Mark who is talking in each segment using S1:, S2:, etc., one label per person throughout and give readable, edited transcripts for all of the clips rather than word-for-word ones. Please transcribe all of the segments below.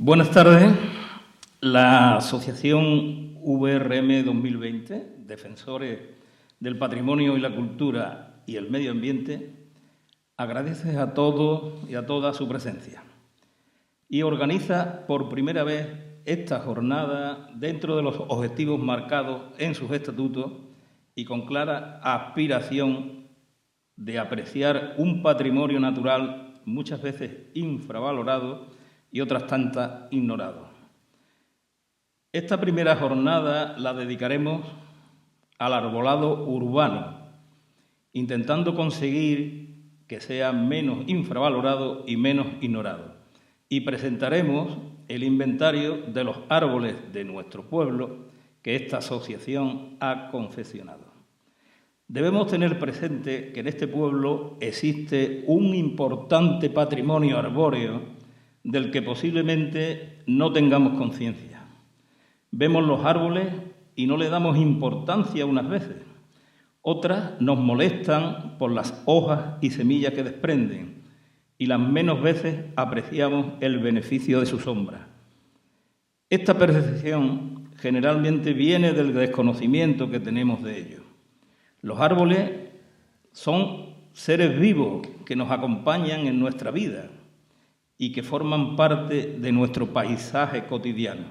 S1: Buenas tardes. La Asociación VRM 2020, Defensores del Patrimonio y la Cultura y el Medio Ambiente, agradece a todos y a todas su presencia y organiza por primera vez esta jornada dentro de los objetivos marcados en sus estatutos y con clara aspiración de apreciar un patrimonio natural muchas veces infravalorado y otras tantas ignorado. Esta primera jornada la dedicaremos al arbolado urbano, intentando conseguir que sea menos infravalorado y menos ignorado. Y presentaremos el inventario de los árboles de nuestro pueblo que esta asociación ha confeccionado. Debemos tener presente que en este pueblo existe un importante patrimonio arbóreo del que posiblemente no tengamos conciencia. Vemos los árboles y no le damos importancia unas veces. Otras nos molestan por las hojas y semillas que desprenden y las menos veces apreciamos el beneficio de su sombra. Esta percepción generalmente viene del desconocimiento que tenemos de ellos. Los árboles son seres vivos que nos acompañan en nuestra vida y que forman parte de nuestro paisaje cotidiano.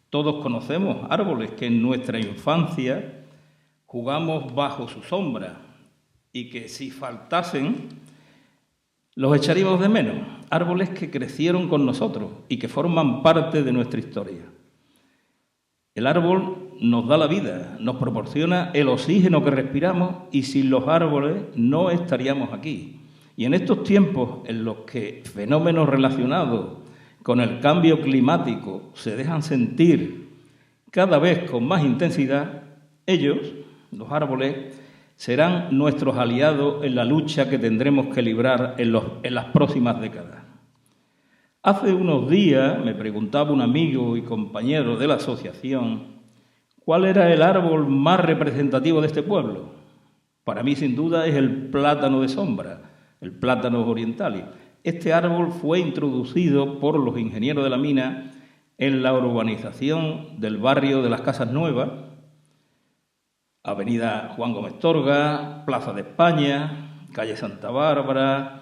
S1: Todos conocemos árboles que en nuestra infancia jugamos bajo su sombra y que si faltasen los echaríamos de menos. Árboles que crecieron con nosotros y que forman parte de nuestra historia. El árbol nos da la vida, nos proporciona el oxígeno que respiramos y sin los árboles no estaríamos aquí. Y en estos tiempos en los que fenómenos relacionados con el cambio climático se dejan sentir cada vez con más intensidad, ellos, los árboles, serán nuestros aliados en la lucha que tendremos que librar en las próximas décadas. Hace unos días me preguntaba un amigo y compañero de la asociación cuál era el árbol más representativo de este pueblo. Para mí, sin duda, es el plátano de sombra, el plátano orientalis. Este árbol fue introducido por los ingenieros de la mina en la urbanización del barrio de las Casas Nuevas, Avenida Juan Gómez Torga, Plaza de España, calle Santa Bárbara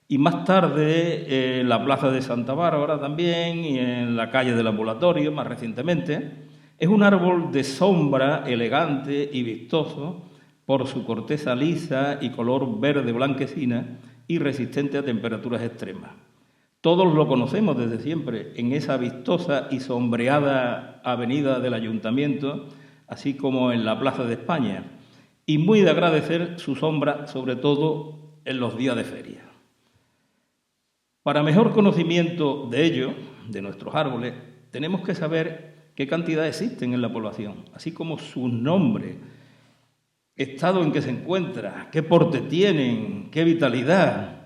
S1: y más tarde la Plaza de Santa Bárbara también y en la calle del Ambulatorio más recientemente. Es un árbol de sombra elegante y vistoso por su corteza lisa y color verde blanquecina y resistente a temperaturas extremas. Todos lo conocemos desde siempre en esa vistosa y sombreada avenida del Ayuntamiento, así como en la Plaza de España, y muy de agradecer su sombra, sobre todo en los días de feria. Para mejor conocimiento de ello, de nuestros árboles, tenemos que saber qué cantidad existen en la población, así como su nombre, estado en que se encuentra, qué porte tienen, qué vitalidad,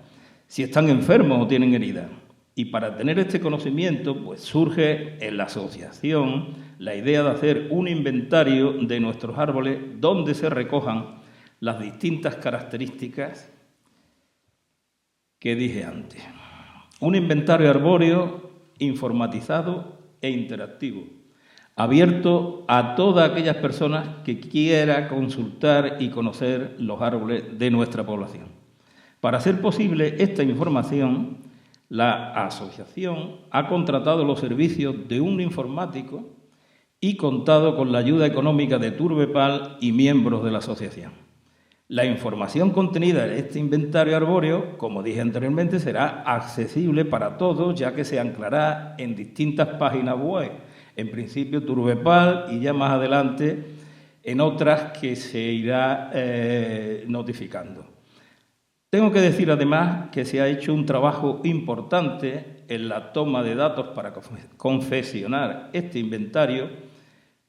S1: si están enfermos o tienen heridas. Y para tener este conocimiento, pues surge en la asociación la idea de hacer un inventario de nuestros árboles donde se recojan las distintas características que dije antes. Un inventario arbóreo informatizado e interactivo, abierto a todas aquellas personas que quieran consultar y conocer los árboles de nuestra población. Para hacer posible esta información, la asociación ha contratado los servicios de un informático y contado con la ayuda económica de Turbepal y miembros de la asociación. La información contenida en este inventario arbóreo, como dije anteriormente, será accesible para todos, ya que se anclará en distintas páginas web. En principio Turbepal y ya más adelante en otras que se irá notificando. Tengo que decir además que se ha hecho un trabajo importante en la toma de datos para confeccionar este inventario,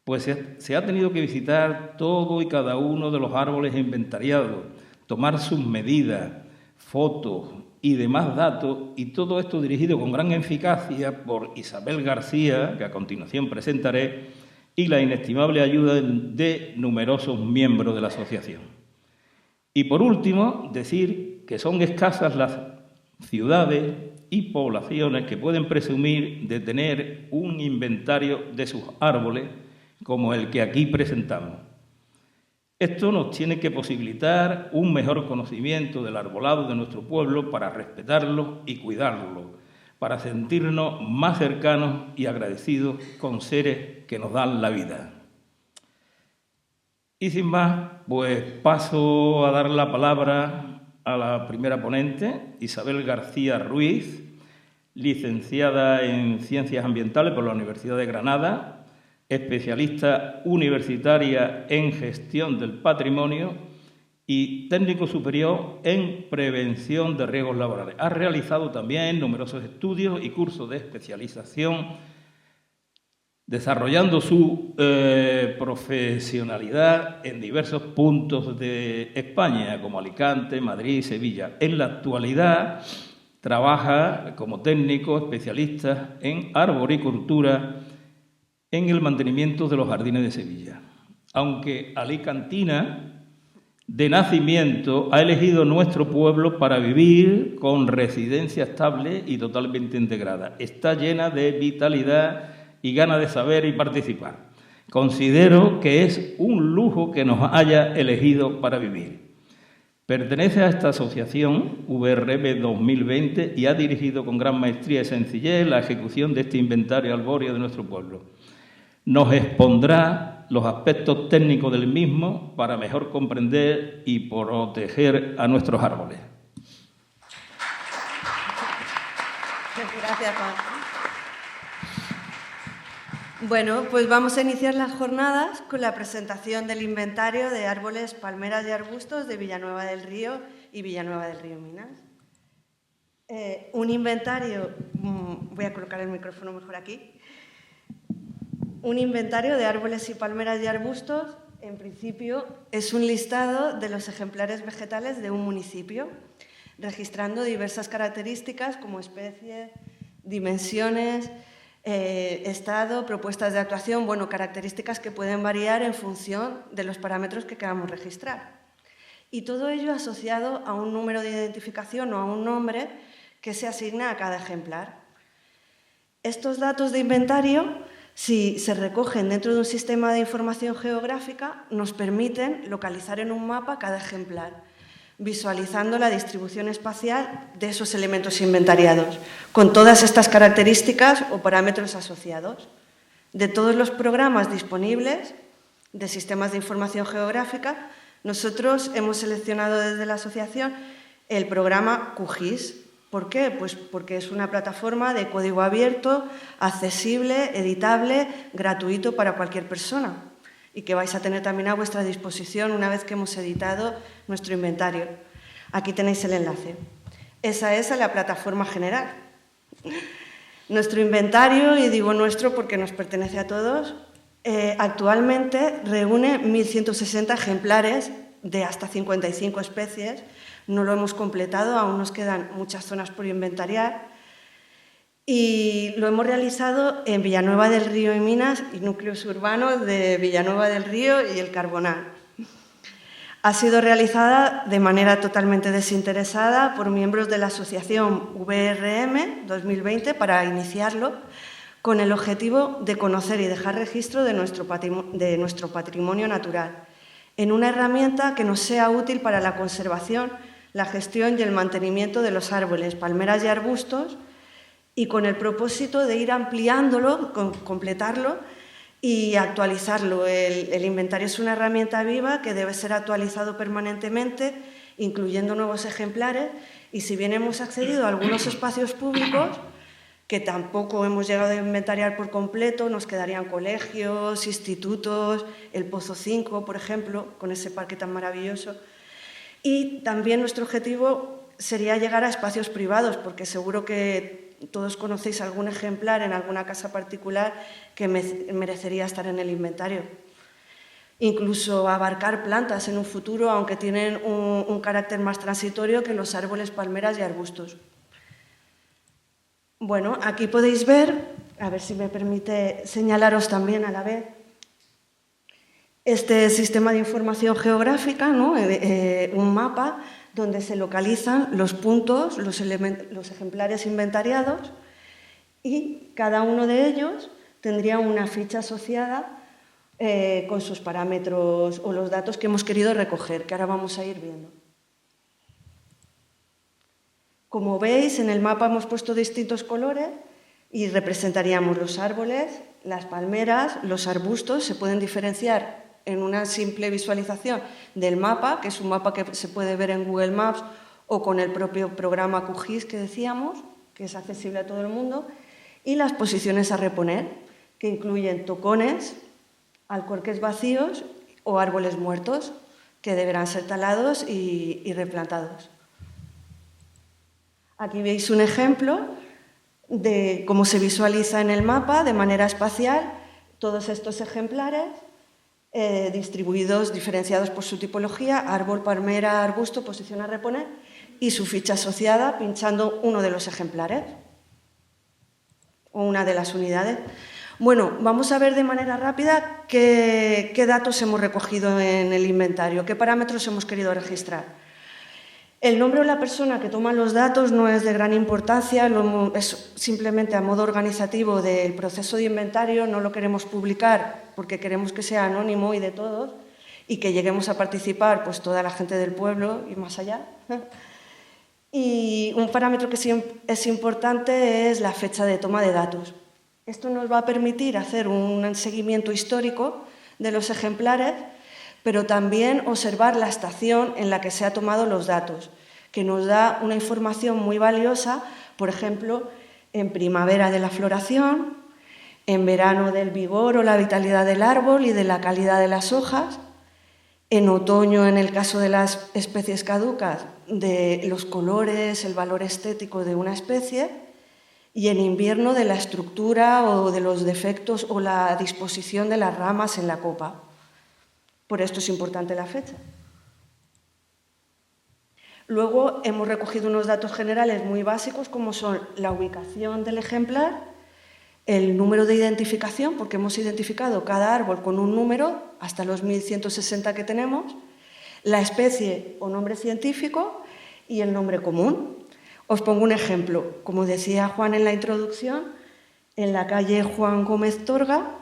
S1: pues se ha tenido que visitar todo y cada uno de los árboles inventariados, tomar sus medidas, fotos y demás datos, y todo esto dirigido con gran eficacia por Isabel García, que a continuación presentaré, y la inestimable ayuda de numerosos miembros de la asociación. Y por último, decir que son escasas las ciudades y poblaciones que pueden presumir de tener un inventario de sus árboles como el que aquí presentamos. Esto nos tiene que posibilitar un mejor conocimiento del arbolado de nuestro pueblo para respetarlo y cuidarlo, para sentirnos más cercanos y agradecidos con seres que nos dan la vida. Y sin más, pues paso a dar la palabra a la primera ponente, Isabel García Ruiz, licenciada en Ciencias Ambientales por la Universidad de Granada, especialista universitaria en Gestión del Patrimonio y técnico superior en Prevención de Riesgos Laborales. Ha realizado también numerosos estudios y cursos de especialización, desarrollando su profesionalidad en diversos puntos de España, como Alicante, Madrid y Sevilla. En la actualidad trabaja como técnico especialista en arboricultura en el mantenimiento de los jardines de Sevilla. Aunque alicantina de nacimiento, ha elegido nuestro pueblo para vivir con residencia estable y totalmente integrada. Está llena de vitalidad y ganas de saber y participar. Considero que es un lujo que nos haya elegido para vivir. Pertenece a esta asociación, VRM 2020, y ha dirigido con gran maestría y sencillez la ejecución de este inventario arbóreo de nuestro pueblo. Nos expondrá los aspectos técnicos del mismo para mejor comprender y proteger a nuestros árboles.
S2: Gracias, Juan. Bueno, pues vamos a iniciar las jornadas con la presentación del inventario de árboles, palmeras y arbustos de Villanueva del Río y Villanueva del Río Minas. Un inventario, voy a colocar el micrófono mejor aquí. Un inventario de árboles y palmeras y arbustos, en principio, es un listado de los ejemplares vegetales de un municipio, registrando diversas características como especie, dimensiones, estado, propuestas de actuación, características que pueden variar en función de los parámetros que queramos registrar. Y todo ello asociado a un número de identificación o a un nombre que se asigna a cada ejemplar. Estos datos de inventario, si se recogen dentro de un sistema de información geográfica, nos permiten localizar en un mapa cada ejemplar, visualizando la distribución espacial de esos elementos inventariados, con todas estas características o parámetros asociados. De todos los programas disponibles de sistemas de información geográfica, nosotros hemos seleccionado desde la asociación el programa QGIS. ¿Por qué? Pues porque es una plataforma de código abierto, accesible, editable, gratuito para cualquier persona y que vais a tener también a vuestra disposición una vez que hemos editado nuestro inventario. Aquí tenéis el enlace. Esa es la plataforma general. Nuestro inventario, y digo nuestro porque nos pertenece a todos, actualmente reúne 1.160 ejemplares de hasta 55 especies. No lo hemos completado, aún nos quedan muchas zonas por inventariar. Y lo hemos realizado en Villanueva del Río y Minas y núcleos urbanos de Villanueva del Río y el Carbonal. Ha sido realizada de manera totalmente desinteresada por miembros de la asociación VRM 2020 para iniciarlo, con el objetivo de conocer y dejar registro de nuestro patrimonio natural, en una herramienta que nos sea útil para la conservación, la gestión y el mantenimiento de los árboles, palmeras y arbustos, y con el propósito de ir ampliándolo, completarlo y actualizarlo. El inventario es una herramienta viva que debe ser actualizado permanentemente, incluyendo nuevos ejemplares, y si bien hemos accedido a algunos espacios públicos, que tampoco hemos llegado a inventariar por completo, nos quedarían colegios, institutos, el Pozo 5, por ejemplo, con ese parque tan maravilloso. Y también nuestro objetivo sería llegar a espacios privados, porque seguro que todos conocéis algún ejemplar en alguna casa particular que merecería estar en el inventario. Incluso abarcar plantas en un futuro, aunque tienen un carácter más transitorio que los árboles, palmeras y arbustos. Bueno, aquí podéis ver, a ver si me permite señalaros también a la vez, este sistema de información geográfica, ¿no? Un mapa donde se localizan los puntos, los ejemplares inventariados, y cada uno de ellos tendría una ficha asociada con sus parámetros o los datos que hemos querido recoger, que ahora vamos a ir viendo. Como veis, en el mapa hemos puesto distintos colores y representaríamos los árboles, las palmeras, los arbustos. Se pueden diferenciar en una simple visualización del mapa, que es un mapa que se puede ver en Google Maps o con el propio programa QGIS que decíamos, que es accesible a todo el mundo, y las posiciones a reponer, que incluyen tocones, alcorques vacíos o árboles muertos, que deberán ser talados y replantados. Aquí veis un ejemplo de cómo se visualiza en el mapa de manera espacial todos estos ejemplares distribuidos, diferenciados por su tipología, árbol, palmera, arbusto, posición a reponer y su ficha asociada pinchando uno de los ejemplares o una de las unidades. Bueno, vamos a ver de manera rápida qué datos hemos recogido en el inventario, qué parámetros hemos querido registrar. El nombre o la persona que toma los datos no es de gran importancia, es simplemente a modo organizativo del proceso de inventario, no lo queremos publicar porque queremos que sea anónimo y de todos y que lleguemos a participar pues, toda la gente del pueblo y más allá. Y un parámetro que sí es importante es la fecha de toma de datos. Esto nos va a permitir hacer un seguimiento histórico de los ejemplares, pero también observar la estación en la que se han tomado los datos, que nos da una información muy valiosa, por ejemplo, en primavera de la floración, en verano del vigor o la vitalidad del árbol y de la calidad de las hojas, en otoño, en el caso de las especies caducas, de los colores, el valor estético de una especie, y en invierno de la estructura o de los defectos o la disposición de las ramas en la copa. Por esto es importante la fecha. Luego hemos recogido unos datos generales muy básicos como son la ubicación del ejemplar, el número de identificación, porque hemos identificado cada árbol con un número, hasta los 1160 que tenemos, la especie o nombre científico y el nombre común. Os pongo un ejemplo. Como decía Juan en la introducción, en la calle Juan Gómez Torga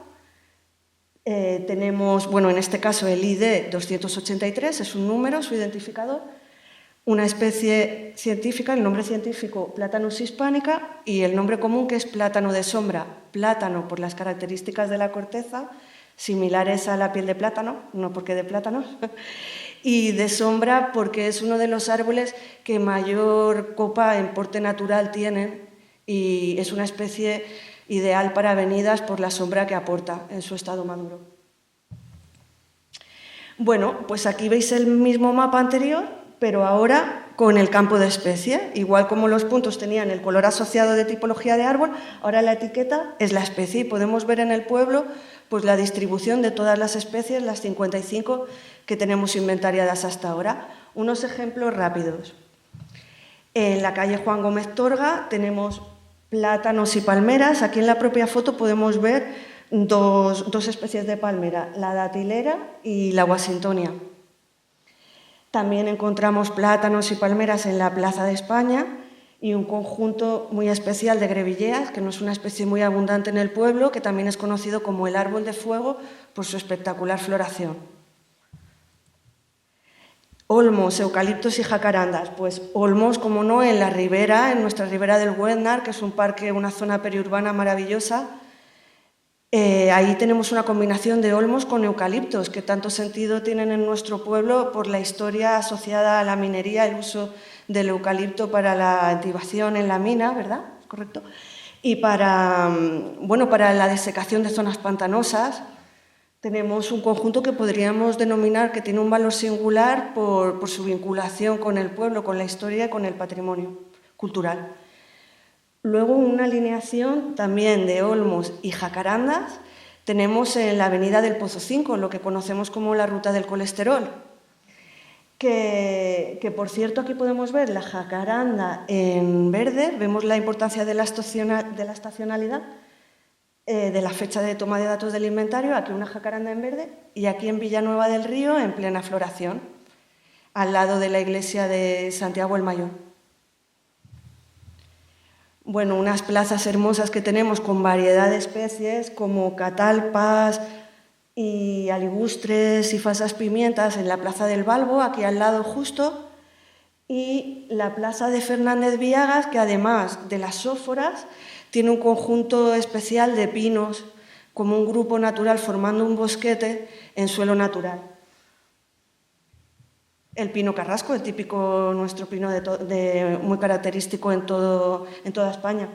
S2: tenemos, bueno, en este caso el ID 283, es un número, su identificador, una especie científica, el nombre científico Platanus hispanica y el nombre común que es plátano de sombra. Plátano por las características de la corteza, similares a la piel de plátano, no porque de plátanos, y de sombra porque es uno de los árboles que mayor copa en porte natural tienen y es una especie ideal para avenidas por la sombra que aporta en su estado maduro. Bueno, pues aquí veis el mismo mapa anterior, pero ahora con el campo de especie. Igual como los puntos tenían el color asociado de tipología de árbol, ahora la etiqueta es la especie y podemos ver en el pueblo pues, la distribución de todas las especies, las 55 que tenemos inventariadas hasta ahora. Unos ejemplos rápidos. En la calle Juan Gómez Torga tenemos plátanos y palmeras. Aquí en la propia foto podemos ver dos especies de palmera, la datilera y la washingtonia. También encontramos plátanos y palmeras en la Plaza de España y un conjunto muy especial de grevilleas, que no es una especie muy abundante en el pueblo, que también es conocido como el árbol de fuego por su espectacular floración. Olmos, eucaliptos y jacarandas. Pues olmos, como no, en la ribera, en nuestra ribera del Güednar, que es un parque, una zona periurbana maravillosa. Ahí tenemos una combinación de olmos con eucaliptos, que tanto sentido tienen en nuestro pueblo por la historia asociada a la minería, el uso del eucalipto para la activación en la mina, ¿verdad? ¿Correcto? Y para la desecación de zonas pantanosas. Tenemos un conjunto que podríamos denominar que tiene un valor singular por su vinculación con el pueblo, con la historia y con el patrimonio cultural. Luego una alineación también de olmos y jacarandas tenemos en la avenida del Pozo 5, lo que conocemos como la ruta del colesterol, que por cierto aquí podemos ver la jacaranda en verde, vemos la importancia de la estacionalidad, de la fecha de toma de datos del inventario, aquí una jacaranda en verde y aquí en Villanueva del Río en plena floración. al lado de la iglesia de Santiago el Mayor. Bueno, unas plazas hermosas que tenemos con variedad de especies como catalpas y aligustres y falsas pimientas en la Plaza del Balbo, aquí al lado justo, y la Plaza de Fernández Villagas, que además de las sóforas tiene un conjunto especial de pinos, como un grupo natural formando un bosquete en suelo natural. El pino carrasco, el típico nuestro pino muy característico en toda España.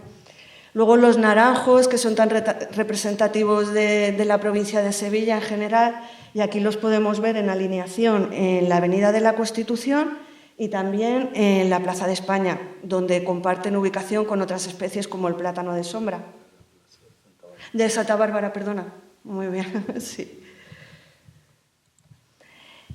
S2: Luego los naranjos, que son tan representativos de la provincia de Sevilla en general, y aquí los podemos ver en alineación en la Avenida de la Constitución y también en la Plaza de España, donde comparten ubicación con otras especies como el plátano de sombra. De Santa Bárbara, perdona. Muy bien, sí.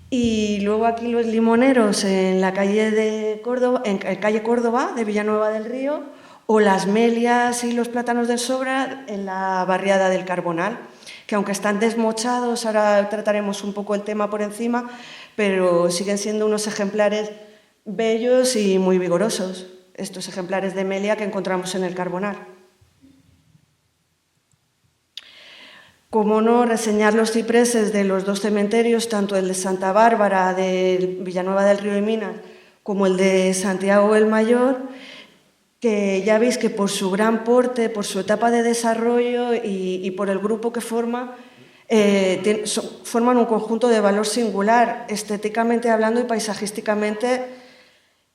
S2: Y luego aquí los limoneros en la calle de Córdoba, en calle Córdoba de Villanueva del Río, o las melias y los plátanos de sobra en la barriada del Carbonal, que aunque están desmochados, ahora trataremos un poco el tema por encima, pero siguen siendo unos ejemplares bellos y muy vigorosos, estos ejemplares de melia que encontramos en el Carbonal. Como no, reseñar los cipreses de los dos cementerios, tanto el de Santa Bárbara, de Villanueva del Río y Minas, como el de Santiago el Mayor, que ya veis que por su gran porte, por su etapa de desarrollo y por el grupo que forman un conjunto de valor singular, estéticamente hablando y paisajísticamente,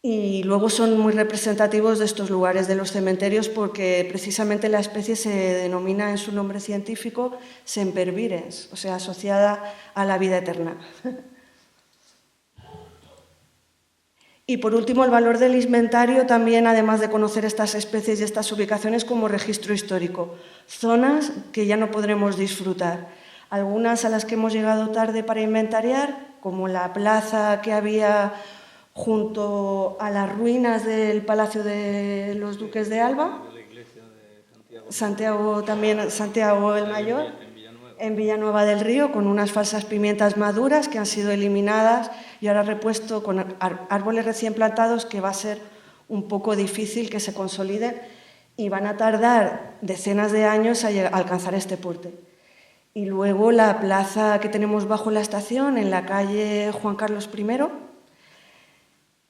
S2: y luego son muy representativos de estos lugares de los cementerios porque precisamente la especie se denomina en su nombre científico sempervirens, o sea, asociada a la vida eterna. Y por último, el valor del inventario también, además de conocer estas especies y estas ubicaciones como registro histórico. Zonas que ya no podremos disfrutar. Algunas a las que hemos llegado tarde para inventariar, como la plaza que había junto a las ruinas del Palacio de los Duques de Alba, Santiago el Mayor, en Villanueva del Río, con unas falsas pimientas maduras que han sido eliminadas y ahora repuesto con árboles recién plantados, que va a ser un poco difícil que se consoliden y van a tardar decenas de años a alcanzar este porte. Y luego la plaza que tenemos bajo la estación, en la calle Juan Carlos I,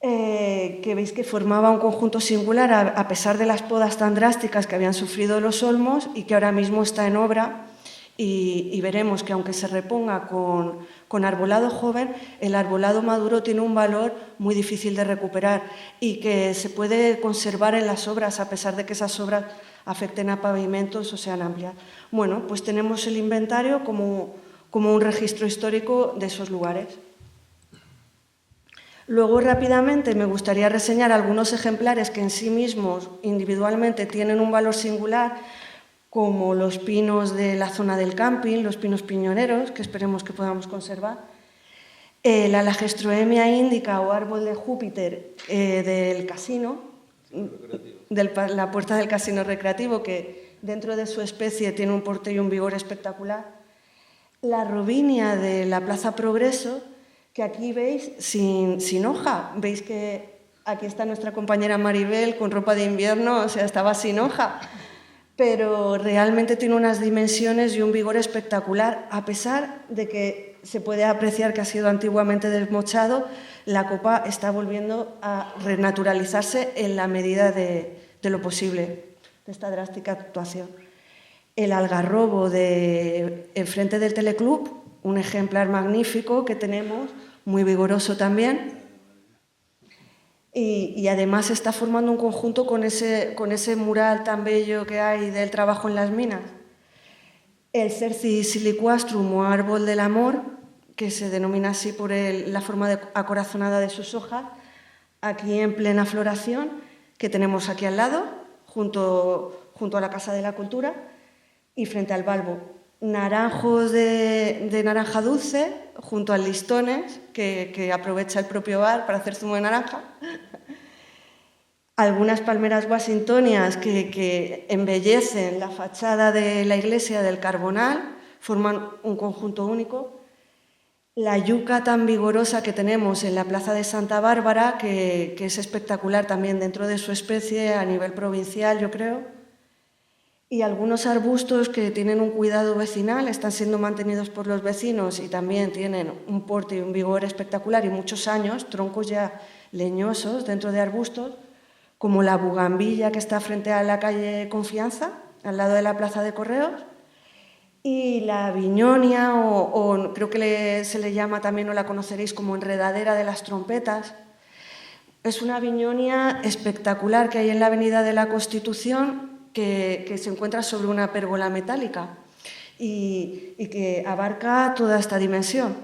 S2: que veis que formaba un conjunto singular a pesar de las podas tan drásticas que habían sufrido los olmos y que ahora mismo está en obra, y veremos que aunque se reponga con arbolado joven, el arbolado maduro tiene un valor muy difícil de recuperar y que se puede conservar en las obras a pesar de que esas obras afecten a pavimentos o sean amplias. Bueno, pues tenemos el inventario como un registro histórico de esos lugares. Luego, rápidamente, me gustaría reseñar algunos ejemplares que en sí mismos, individualmente, tienen un valor singular, como los pinos de la zona del camping, los pinos piñoneros, que esperemos que podamos conservar, la Lagestroemia índica o árbol de Júpiter del casino, de la puerta del casino recreativo, que dentro de su especie tiene un porte y un vigor espectacular, la robinia de la Plaza Progreso, que aquí veis sin hoja. Veis que aquí está nuestra compañera Maribel con ropa de invierno, o sea, estaba sin hoja, pero realmente tiene unas dimensiones y un vigor espectacular, a pesar de que se puede apreciar que ha sido antiguamente desmochado, la copa está volviendo a renaturalizarse en la medida de lo posible de esta drástica actuación. El algarrobo enfrente del Teleclub, un ejemplar magnífico que tenemos, muy vigoroso también, y además está formando un conjunto con ese mural tan bello que hay del trabajo en las minas. El Cercis siliquastrum o árbol del amor, que se denomina así por la forma acorazonada de sus hojas, aquí en plena floración, que tenemos aquí al lado, junto a la Casa de la Cultura y frente al Balbo. Naranjos de naranja dulce, junto al Listones, que aprovecha el propio bar para hacer zumo de naranja. Algunas palmeras washingtonias que embellecen la fachada de la iglesia del Carbonal, forman un conjunto único. la yuca tan vigorosa que tenemos en la Plaza de Santa Bárbara, que es espectacular también dentro de su especie a nivel provincial, yo creo. Y algunos arbustos que tienen un cuidado vecinal, están siendo mantenidos por los vecinos y también tienen un porte y un vigor espectacular y muchos años, troncos ya leñosos dentro de arbustos, como la bugambilla que está frente a la calle Confianza, al lado de la Plaza de Correos, y la viñonia, o creo que se le llama también, o la conoceréis como enredadera de las trompetas. Es una viñonia espectacular que hay en la Avenida de la Constitución, que se encuentra sobre una pérgola metálica y que abarca toda esta dimensión.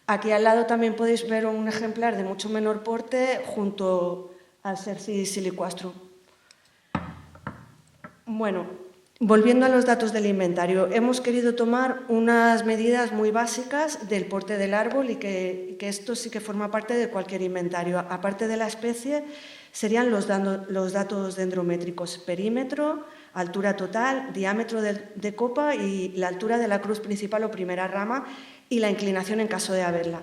S2: Aquí al lado también podéis ver un ejemplar de mucho menor porte junto al Cercis siliquastrum. Bueno, volviendo a los datos del inventario, hemos querido tomar unas medidas muy básicas del porte del árbol y que esto sí que forma parte de cualquier inventario. Aparte de la especie, serían los datos dendrométricos: perímetro, altura total, diámetro de copa y la altura de la cruz principal o primera rama y la inclinación en caso de haberla.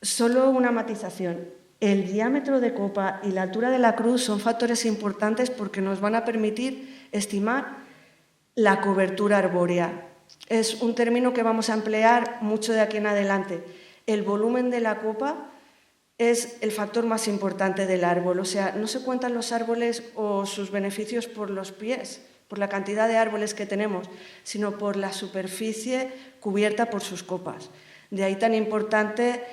S2: Solo una matización: el diámetro de copa y la altura de la cruz son factores importantes porque nos van a permitir estimar la cobertura arbórea. Es un término que vamos a emplear mucho de aquí en adelante. El volumen de la copa es el factor más importante del árbol. O sea, no se cuentan los árboles o sus beneficios por los pies, por la cantidad de árboles que tenemos, sino por la superficie cubierta por sus copas. De ahí tan importante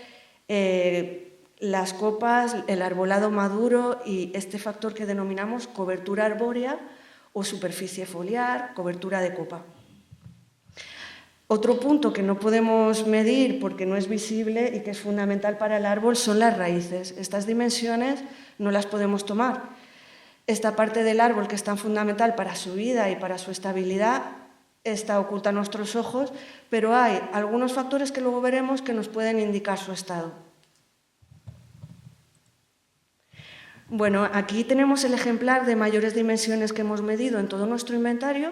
S2: las copas, el arbolado maduro y este factor que denominamos cobertura arbórea o superficie foliar, cobertura de copa. Otro punto que no podemos medir porque no es visible y que es fundamental para el árbol son las raíces. Estas dimensiones no las podemos tomar. Esta parte del árbol que es tan fundamental para su vida y para su estabilidad está oculta a nuestros ojos, pero hay algunos factores que luego veremos que nos pueden indicar su estado. Bueno, aquí tenemos el ejemplar de mayores dimensiones que hemos medido en todo nuestro inventario,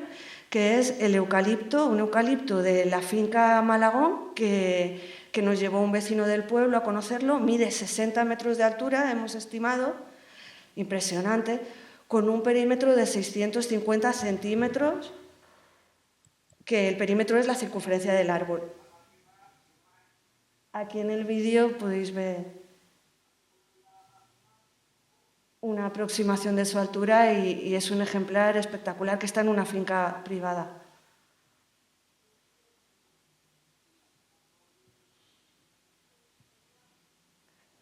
S2: que es el eucalipto, un eucalipto de la finca Malagón, que nos llevó un vecino del pueblo a conocerlo. Mide 60 metros de altura, hemos estimado, impresionante, con un perímetro de 650 centímetros, que el perímetro es la circunferencia del árbol. Aquí en el vídeo podéis ver una aproximación de su altura y es un ejemplar espectacular que está en una finca privada.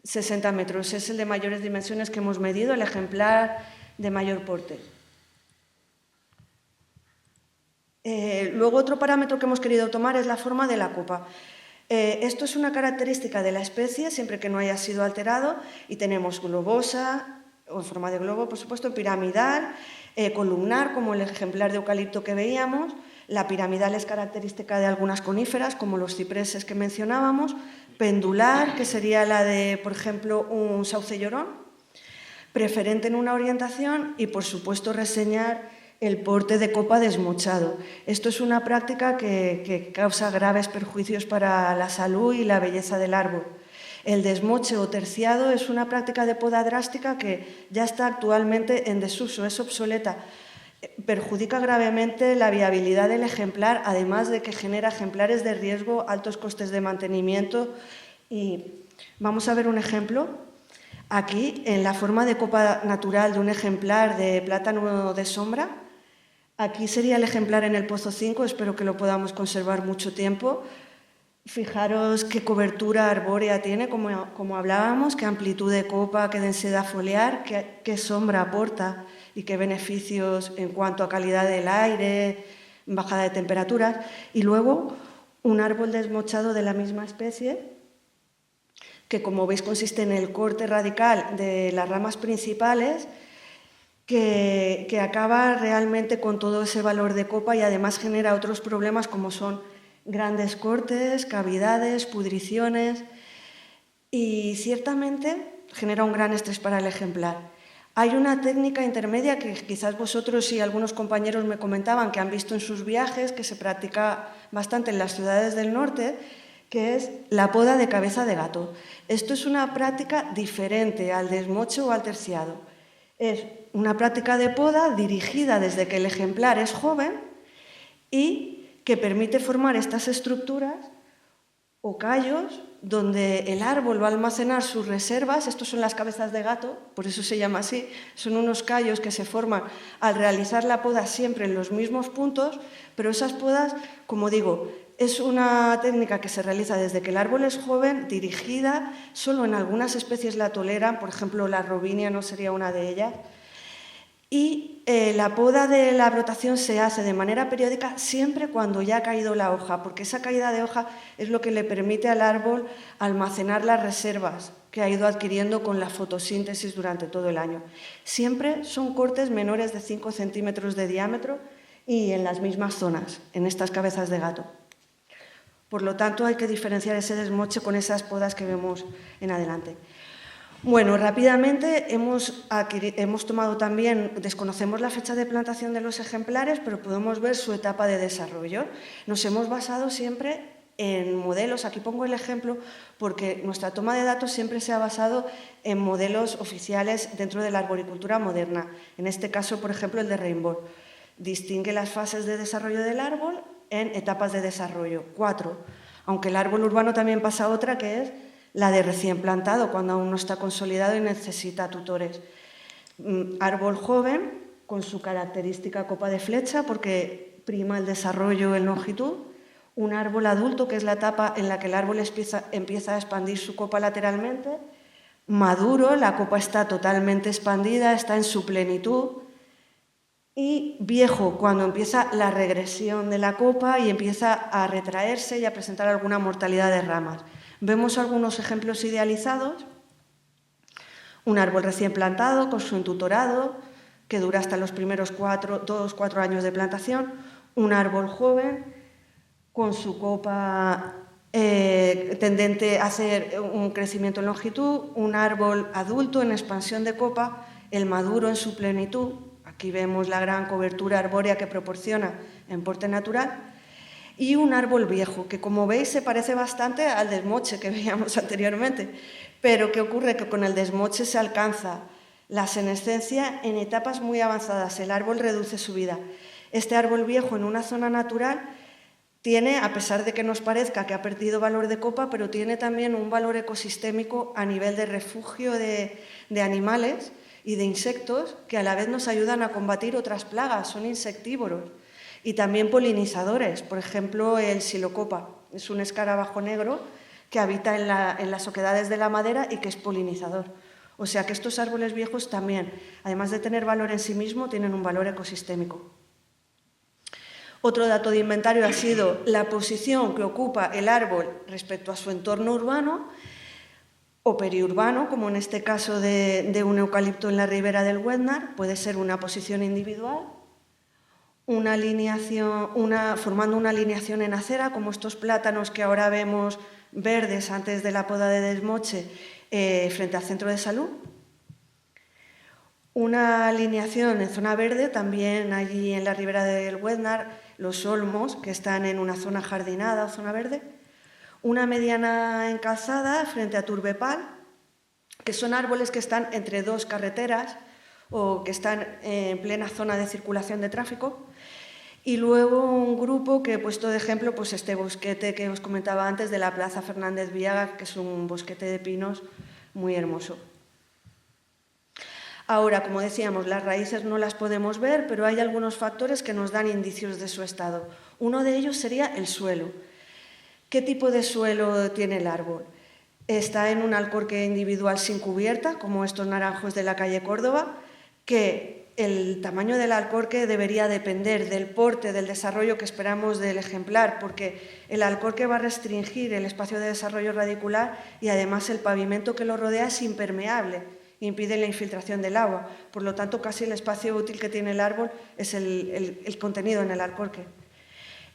S2: ...60 metros, es el de mayores dimensiones que hemos medido, el ejemplar de mayor porte. Luego otro parámetro que hemos querido tomar es la forma de la copa. Esto es una característica de la especie, siempre que no haya sido alterado, y tenemos globosa, o en forma de globo, por supuesto, piramidal, columnar, como el ejemplar de eucalipto que veíamos. La piramidal es característica de algunas coníferas, como los cipreses que mencionábamos. Pendular, que sería la de, por ejemplo, un sauce llorón. Preferente en una orientación y, por supuesto, reseñar el porte de copa desmochado. Esto es una práctica que causa graves perjuicios para la salud y la belleza del árbol. El desmoche o terciado es una práctica de poda drástica que ya está actualmente en desuso, es obsoleta. Perjudica gravemente la viabilidad del ejemplar, además de que genera ejemplares de riesgo, altos costes de mantenimiento. Y vamos a ver un ejemplo. Aquí, en la forma de copa natural de un ejemplar de plátano de sombra. Aquí sería el ejemplar en el Pozo 5, espero que lo podamos conservar mucho tiempo. Fijaros qué cobertura arbórea tiene, como hablábamos, qué amplitud de copa, qué densidad foliar, qué sombra aporta y qué beneficios en cuanto a calidad del aire, bajada de temperaturas. Y luego un árbol desmochado de la misma especie, que como veis consiste en el corte radical de las ramas principales, que acaba realmente con todo ese valor de copa y además genera otros problemas como son grandes cortes, cavidades, pudriciones y ciertamente genera un gran estrés para el ejemplar. Hay una técnica intermedia que quizás vosotros y algunos compañeros me comentaban que han visto en sus viajes, que se practica bastante en las ciudades del norte, que es la poda de cabeza de gato. Esto es una práctica diferente al desmoche o al terciado. Es una práctica de poda dirigida desde que el ejemplar es joven y que permite formar estas estructuras o callos donde el árbol va a almacenar sus reservas. Estos son las cabezas de gato, por eso se llama así. Son unos callos que se forman al realizar la poda siempre en los mismos puntos, pero esas podas, como digo, es una técnica que se realiza desde que el árbol es joven, dirigida, solo en algunas especies la toleran, por ejemplo la robinia no sería una de ellas, y la poda de la brotación se hace de manera periódica siempre cuando ya ha caído la hoja, porque esa caída de hoja es lo que le permite al árbol almacenar las reservas que ha ido adquiriendo con la fotosíntesis durante todo el año. Siempre son cortes menores de 5 centímetros de diámetro y en las mismas zonas, en estas cabezas de gato. Por lo tanto, hay que diferenciar ese desmoche con esas podas que vemos en adelante. Bueno, rápidamente hemos tomado también, desconocemos la fecha de plantación de los ejemplares, pero podemos ver su etapa de desarrollo. Nos hemos basado siempre en modelos, aquí pongo el ejemplo porque nuestra toma de datos siempre se ha basado en modelos oficiales dentro de la arboricultura moderna. En este caso, por ejemplo, el de Rainbow. Distingue las fases de desarrollo del árbol en etapas de desarrollo, 4, aunque el árbol urbano también pasa a otra, que es la de recién plantado, cuando aún no está consolidado y necesita tutores. Árbol joven, con su característica copa de flecha, porque prima el desarrollo en longitud. Un árbol adulto, que es la etapa en la que el árbol empieza a expandir su copa lateralmente. Maduro, la copa está totalmente expandida, está en su plenitud. Y viejo, cuando empieza la regresión de la copa y empieza a retraerse y a presentar alguna mortalidad de ramas. Vemos algunos ejemplos idealizados. Un árbol recién plantado con su entutorado, que dura hasta los primeros 2-4 años de plantación. Un árbol joven con su copa tendente a hacer un crecimiento en longitud. Un árbol adulto en expansión de copa, el maduro en su plenitud. Aquí vemos la gran cobertura arbórea que proporciona en porte natural. Y un árbol viejo, que como veis se parece bastante al desmoche que veíamos anteriormente. Pero ¿qué ocurre? Que con el desmoche se alcanza la senescencia en etapas muy avanzadas. El árbol reduce su vida. Este árbol viejo en una zona natural tiene, a pesar de que nos parezca que ha perdido valor de copa, pero tiene también un valor ecosistémico a nivel de refugio de animales y de insectos que a la vez nos ayudan a combatir otras plagas, son insectívoros. Y también polinizadores, por ejemplo el silocopa, es un escarabajo negro que habita en las oquedades de la madera y que es polinizador. O sea que estos árboles viejos también, además de tener valor en sí mismo, tienen un valor ecosistémico. Otro dato de inventario ha sido la posición que ocupa el árbol respecto a su entorno urbano o periurbano, como en este caso de un eucalipto en la ribera del Huetnar, puede ser una posición individual, formando una alineación en acera, como estos plátanos que ahora vemos verdes antes de la poda de desmoche frente al centro de salud. Una alineación en zona verde, también allí en la ribera del Huetnar, los olmos, que están en una zona jardinada o zona verde. Una mediana encalzada frente a Turbepal, que son árboles que están entre dos carreteras o que están en plena zona de circulación de tráfico. Y luego un grupo que he puesto de ejemplo, pues este bosquete que os comentaba antes de la Plaza Fernández Villaga, que es un bosquete de pinos muy hermoso. Ahora, como decíamos, las raíces no las podemos ver, pero hay algunos factores que nos dan indicios de su estado. Uno de ellos sería el suelo. ¿Qué tipo de suelo tiene el árbol? Está en un alcorque individual sin cubierta, como estos naranjos de la calle Córdoba, que el tamaño del alcorque debería depender del porte, del desarrollo que esperamos del ejemplar, porque el alcorque va a restringir el espacio de desarrollo radicular y además el pavimento que lo rodea es impermeable, impide la infiltración del agua. Por lo tanto, casi el espacio útil que tiene el árbol es el contenido en el alcorque.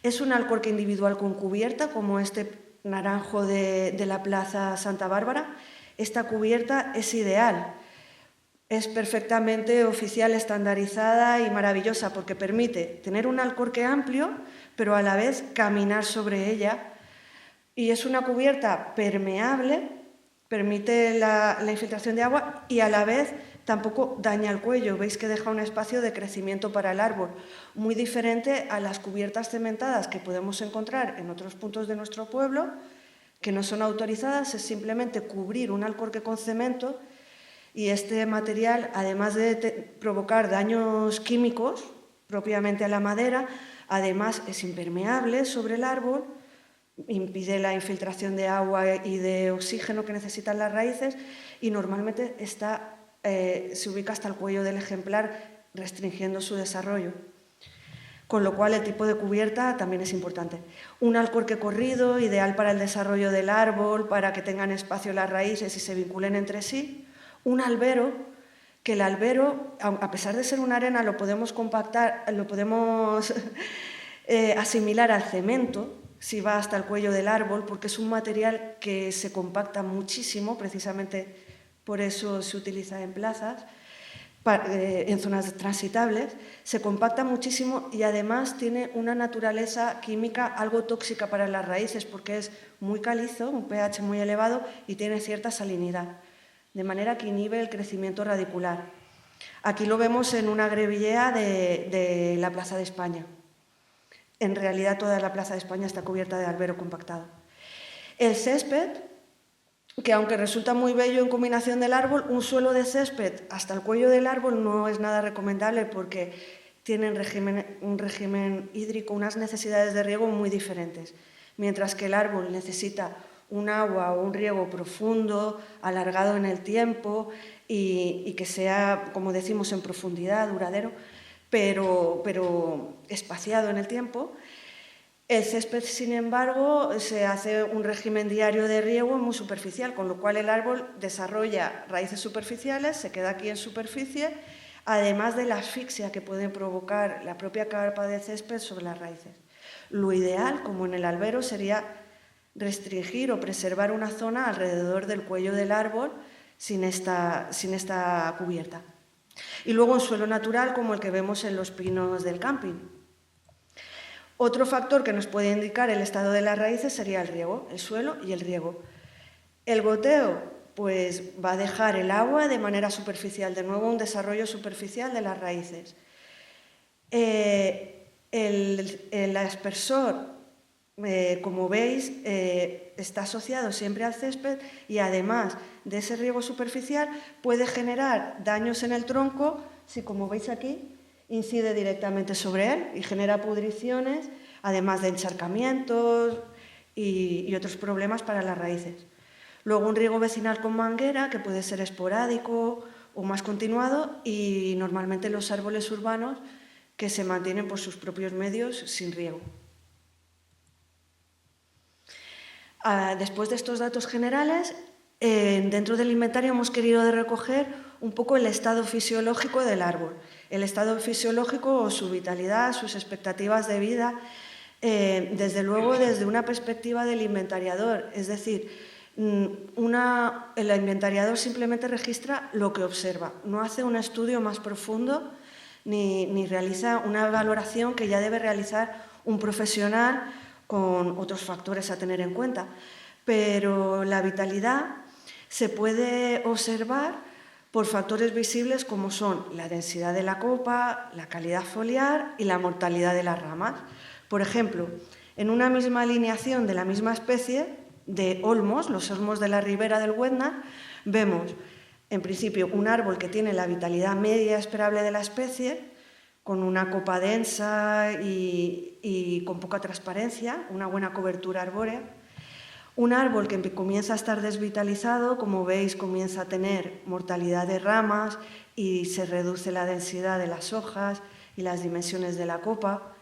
S2: Es un alcorque individual con cubierta, como este naranjo de la Plaza Santa Bárbara. Esta cubierta es ideal. Es perfectamente oficial, estandarizada y maravillosa porque permite tener un alcorque amplio, pero a la vez caminar sobre ella Y es una cubierta permeable, permite la infiltración de agua y a la vez tampoco daña el cuello. Veis que deja un espacio de crecimiento para el árbol, muy diferente a las cubiertas cementadas que podemos encontrar en otros puntos de nuestro pueblo, que no son autorizadas, es simplemente cubrir un alcorque con cemento, y este material, además de provocar daños químicos propiamente a la madera, además es impermeable sobre el árbol, impide la infiltración de agua y de oxígeno que necesitan las raíces y normalmente se ubica hasta el cuello del ejemplar, restringiendo su desarrollo. Con lo cual el tipo de cubierta también es importante. Un alcorque corrido, ideal para el desarrollo del árbol, para que tengan espacio las raíces y se vinculen entre sí. Un albero, que el albero, a pesar de ser una arena, lo podemos compactar, lo podemos asimilar al cemento, si va hasta el cuello del árbol, porque es un material que se compacta muchísimo, precisamente por eso se utiliza en plazas, en zonas transitables, se compacta muchísimo y además tiene una naturaleza química algo tóxica para las raíces, porque es muy calizo, un pH muy elevado y tiene cierta salinidad, de manera que inhibe el crecimiento radicular. Aquí lo vemos en una grevillea de la Plaza de España. En realidad toda la Plaza de España está cubierta de albero compactado. El césped, que aunque resulta muy bello en combinación del árbol, un suelo de césped hasta el cuello del árbol no es nada recomendable porque tienen un régimen hídrico, unas necesidades de riego muy diferentes. Mientras que el árbol necesita un agua o un riego profundo, alargado en el tiempo y que sea, como decimos, en profundidad, duradero, pero espaciado en el tiempo. El césped, sin embargo, se hace un régimen diario de riego muy superficial, con lo cual el árbol desarrolla raíces superficiales, se queda aquí en superficie, además de la asfixia que puede provocar la propia capa de césped sobre las raíces. Lo ideal, como en el albero, sería restringir o preservar una zona alrededor del cuello del árbol sin esta cubierta. Y luego un suelo natural como el que vemos en los pinos del camping. Otro factor que nos puede indicar el estado de las raíces sería el riego, el suelo y el riego. El goteo, pues va a dejar el agua de manera superficial, de nuevo un desarrollo superficial de las raíces. El aspersor, como veis, está asociado siempre al césped y además de ese riego superficial puede generar daños en el tronco si, como veis aquí, incide directamente sobre él y genera pudriciones, además de encharcamientos y otros problemas para las raíces. Luego un riego vecinal con manguera, que puede ser esporádico o más continuado, y normalmente los árboles urbanos que se mantienen por sus propios medios sin riego. Después de estos datos generales, dentro del inventario hemos querido recoger un poco el estado fisiológico del árbol, el estado fisiológico o su vitalidad, sus expectativas de vida, desde luego desde una perspectiva del inventariador, es decir, el inventariador simplemente registra lo que observa, no hace un estudio más profundo ni realiza una valoración que ya debe realizar un profesional con otros factores a tener en cuenta. Pero la vitalidad se puede observar por factores visibles como son la densidad de la copa, la calidad foliar y la mortalidad de las ramas. Por ejemplo, en una misma alineación de la misma especie de olmos, los olmos de la ribera del Huetna, vemos en principio un árbol que tiene la vitalidad media esperable de la especie, con una copa densa y con poca transparencia, una buena cobertura arbórea. Un árbol que comienza a estar desvitalizado, como veis, comienza a tener mortalidad de ramas y se reduce la densidad de las hojas y las dimensiones de la copa.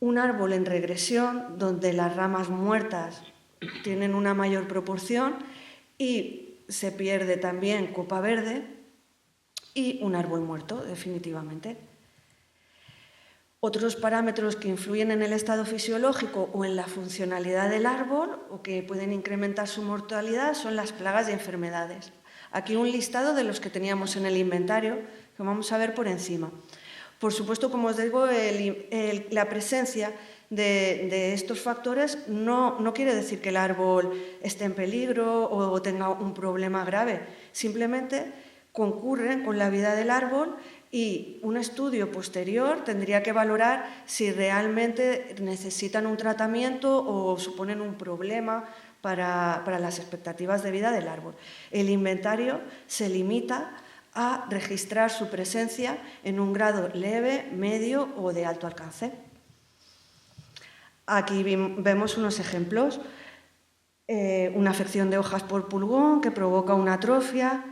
S2: Un árbol en regresión, donde las ramas muertas tienen una mayor proporción y se pierde también copa verde. Y un árbol muerto, definitivamente. Otros parámetros que influyen en el estado fisiológico o en la funcionalidad del árbol o que pueden incrementar su mortalidad son las plagas y enfermedades. Aquí un listado de los que teníamos en el inventario que vamos a ver por encima. Por supuesto, como os digo, la presencia de estos factores no quiere decir que el árbol esté en peligro o tenga un problema grave, simplemente concurren con la vida del árbol y un estudio posterior tendría que valorar si realmente necesitan un tratamiento o suponen un problema para las expectativas de vida del árbol. El inventario se limita a registrar su presencia en un grado leve, medio o de alto alcance. Aquí vemos unos ejemplos. Una afección de hojas por pulgón que provoca una atrofia,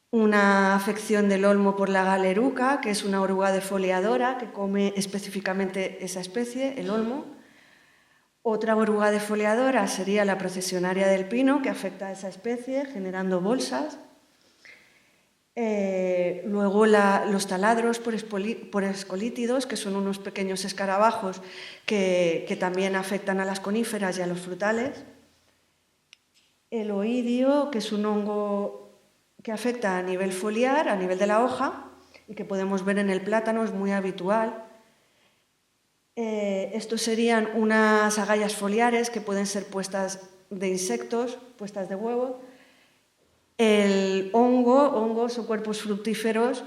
S2: una afección del olmo por la galeruca, que es una oruga defoliadora que come específicamente esa especie, el olmo. Otra oruga defoliadora sería la procesionaria del pino, que afecta a esa especie, generando bolsas. Luego los taladros por escolítidos, que son unos pequeños escarabajos que también afectan a las coníferas y a los frutales. El oidio, que es un hongo que afecta a nivel foliar, a nivel de la hoja, y que podemos ver en el plátano, es muy habitual. Estos serían unas agallas foliares que pueden ser puestas de insectos, puestas de huevos. El hongos o cuerpos fructíferos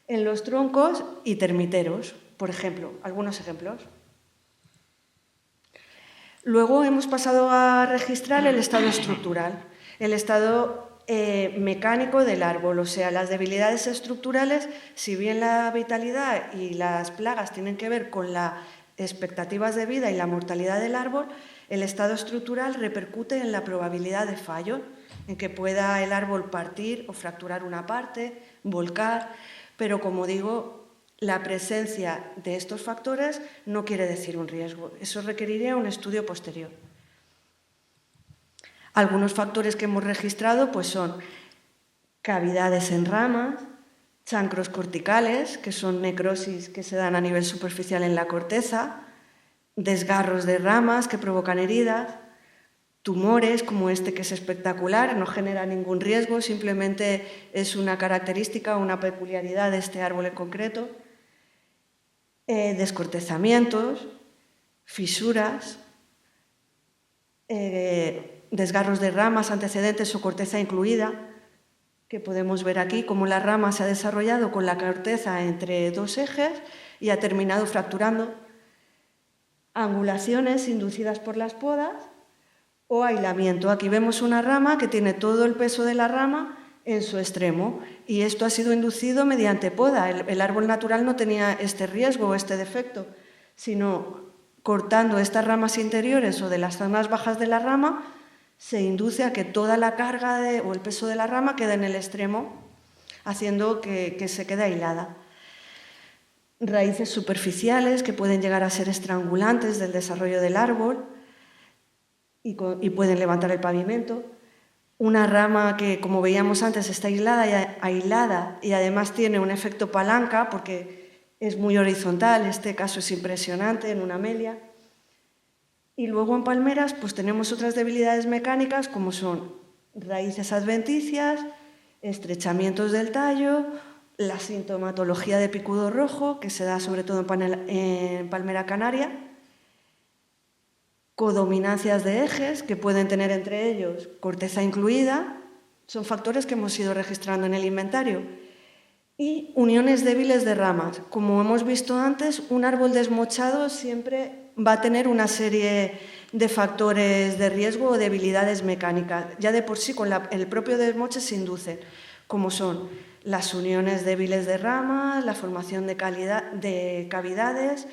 S2: en los troncos y termiteros, por ejemplo, algunos ejemplos. Luego hemos pasado a registrar el estado estructural, el estado mecánico del árbol, o sea, las debilidades estructurales, si bien la vitalidad y las plagas tienen que ver con las expectativas de vida y la mortalidad del árbol, el estado estructural repercute en la probabilidad de fallo, en que pueda el árbol partir o fracturar una parte, volcar, pero como digo, la presencia de estos factores no quiere decir un riesgo, eso requeriría un estudio posterior. Algunos factores que hemos registrado pues son cavidades en ramas, chancros corticales, que son necrosis que se dan a nivel superficial en la corteza, desgarros de ramas que provocan heridas, tumores como este que es espectacular, no genera ningún riesgo, simplemente es una característica o una peculiaridad de este árbol en concreto, descortezamientos, fisuras, desgarros de ramas antecedentes o corteza incluida, que podemos ver aquí cómo la rama se ha desarrollado con la corteza entre dos ejes y ha terminado fracturando, angulaciones inducidas por las podas o aislamiento. Aquí vemos una rama que tiene todo el peso de la rama en su extremo y esto ha sido inducido mediante poda. El árbol natural no tenía este riesgo o este defecto, sino cortando estas ramas interiores o de las zonas bajas de la rama se induce a que toda la carga o el peso de la rama quede en el extremo, haciendo que se quede aislada. Raíces superficiales que pueden llegar a ser estrangulantes del desarrollo del árbol y pueden levantar el pavimento. Una rama que, como veíamos antes, está aislada y además tiene un efecto palanca porque es muy horizontal, este caso es impresionante en una amelia. Y luego en palmeras pues tenemos otras debilidades mecánicas como son raíces adventicias, estrechamientos del tallo, la sintomatología de picudo rojo, que se da sobre todo en palmera canaria, codominancias de ejes, que pueden tener entre ellos corteza incluida, son factores que hemos ido registrando en el inventario, y uniones débiles de ramas. Como hemos visto antes, un árbol desmochado siempre va a tener una serie de factores de riesgo o debilidades mecánicas. Ya de por sí con el propio desmoche se inducen, como son las uniones débiles de ramas, la formación de cavidades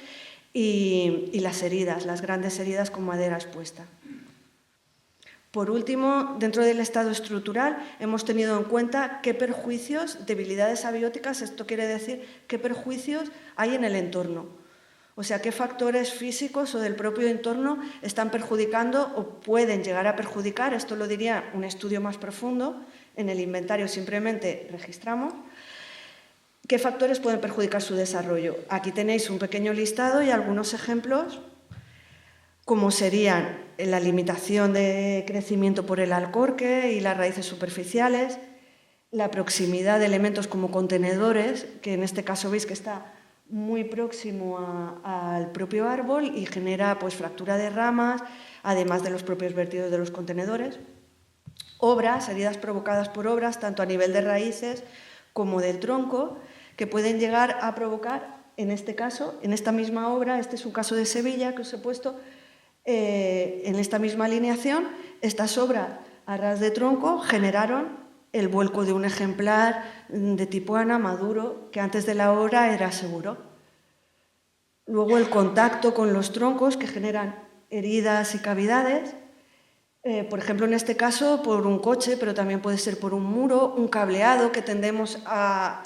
S2: y las heridas, las grandes heridas con madera expuesta. Por último, dentro del estado estructural hemos tenido en cuenta qué perjuicios, debilidades abióticas, esto quiere decir qué perjuicios hay en el entorno. O sea, qué factores físicos o del propio entorno están perjudicando o pueden llegar a perjudicar, esto lo diría un estudio más profundo, en el inventario simplemente registramos, qué factores pueden perjudicar su desarrollo. Aquí tenéis un pequeño listado y algunos ejemplos, como serían la limitación de crecimiento por el alcorque y las raíces superficiales, la proximidad de elementos como contenedores, que en este caso veis que está muy próximo al propio árbol y genera pues, fractura de ramas, además de los propios vertidos de los contenedores. Obras, heridas provocadas por obras, tanto a nivel de raíces como del tronco, que pueden llegar a provocar, en este caso, en esta misma obra, este es un caso de Sevilla que os he puesto, en esta misma alineación, estas obras a ras de tronco generaron el vuelco de un ejemplar de tipo Ana maduro, que antes de la obra era seguro. Luego el contacto con los troncos que generan heridas y cavidades, por ejemplo en este caso por un coche, pero también puede ser por un muro, un cableado que tendemos a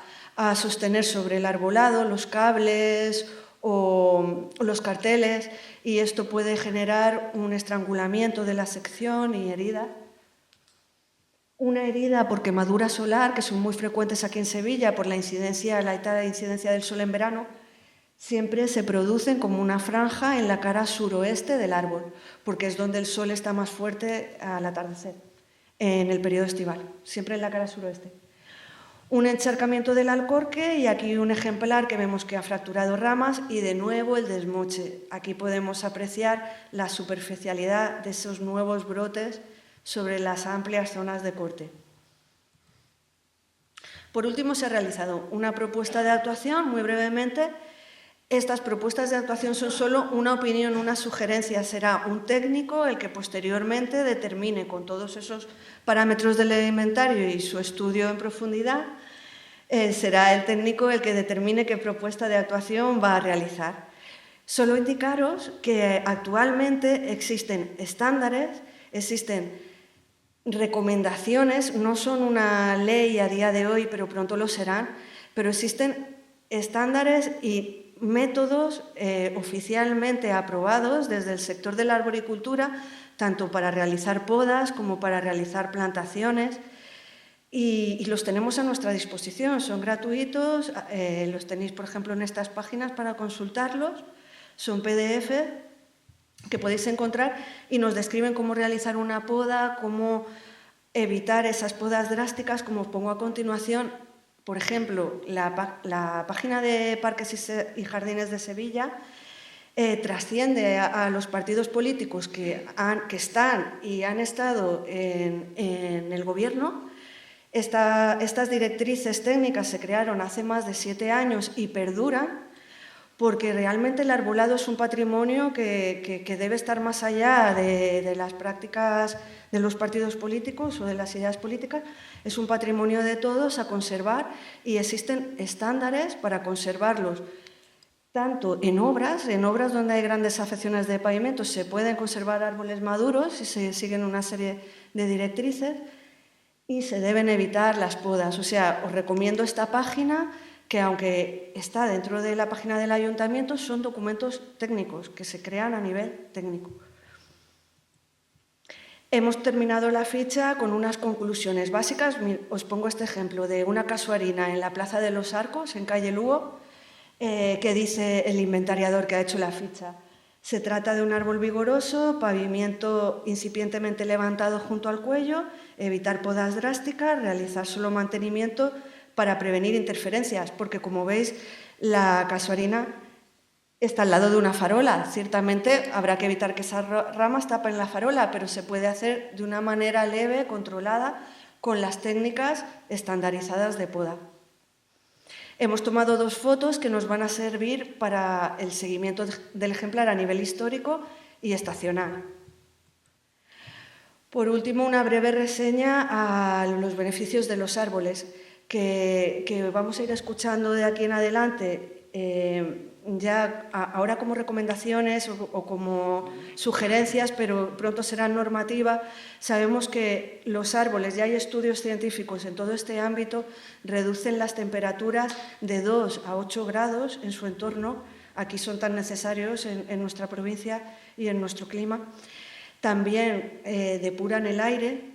S2: sostener sobre el arbolado, los cables o los carteles, y esto puede generar un estrangulamiento de la sección y herida. Una herida por quemadura solar, que son muy frecuentes aquí en Sevilla por la alta incidencia del sol en verano, siempre se producen como una franja en la cara suroeste del árbol, porque es donde el sol está más fuerte al atardecer, en el periodo estival, siempre en la cara suroeste. Un encharcamiento del alcorque y aquí un ejemplar que vemos que ha fracturado ramas y de nuevo el desmoche. Aquí podemos apreciar la superficialidad de esos nuevos brotes sobre las amplias zonas de corte. Por último, se ha realizado una propuesta de actuación, muy brevemente. Estas propuestas de actuación son solo una opinión, una sugerencia. Será un técnico el que posteriormente determine con todos esos parámetros del inventario y su estudio en profundidad, será el técnico el que determine qué propuesta de actuación va a realizar. Solo indicaros que actualmente existen estándares, existen recomendaciones, no son una ley a día de hoy, pero pronto lo serán, pero existen estándares y métodos oficialmente aprobados desde el sector de la arboricultura, tanto para realizar podas como para realizar plantaciones, y los tenemos a nuestra disposición, son gratuitos, los tenéis, por ejemplo, en estas páginas para consultarlos, son PDF que podéis encontrar y nos describen cómo realizar una poda, cómo evitar esas podas drásticas, como os pongo a continuación. Por ejemplo, la página de Parques y Jardines de Sevilla trasciende a los partidos políticos que están y han estado en el gobierno. Estas directrices técnicas se crearon hace más de 7 años y perduran porque realmente el arbolado es un patrimonio que debe estar más allá de las prácticas de los partidos políticos o de las ideas políticas. Es un patrimonio de todos a conservar y existen estándares para conservarlos. Tanto en obras donde hay grandes afecciones de pavimentos se pueden conservar árboles maduros si se siguen una serie de directrices y se deben evitar las podas. O sea, os recomiendo esta página que, aunque está dentro de la página del ayuntamiento, son documentos técnicos que se crean a nivel técnico. Hemos terminado la ficha con unas conclusiones básicas. Os pongo este ejemplo de una casuarina en la Plaza de los Arcos, en calle Lugo, que dice el inventariador que ha hecho la ficha. Se trata de un árbol vigoroso, pavimento incipientemente levantado junto al cuello, evitar podas drásticas, realizar solo mantenimiento para prevenir interferencias, porque como veis la casuarina está al lado de una farola. Ciertamente habrá que evitar que esas ramas tapen la farola, pero se puede hacer de una manera leve, controlada, con las técnicas estandarizadas de poda. Hemos tomado 2 fotos que nos van a servir para el seguimiento del ejemplar a nivel histórico y estacional. Por último, una breve reseña a los beneficios de los árboles, que vamos a ir escuchando de aquí en adelante, ya ahora como recomendaciones o como sugerencias, pero pronto serán normativa. Sabemos que los árboles, ya hay estudios científicos en todo este ámbito, reducen las temperaturas de 2 a 8 grados en su entorno. Aquí son tan necesarios en nuestra provincia y en nuestro clima. También depuran el aire,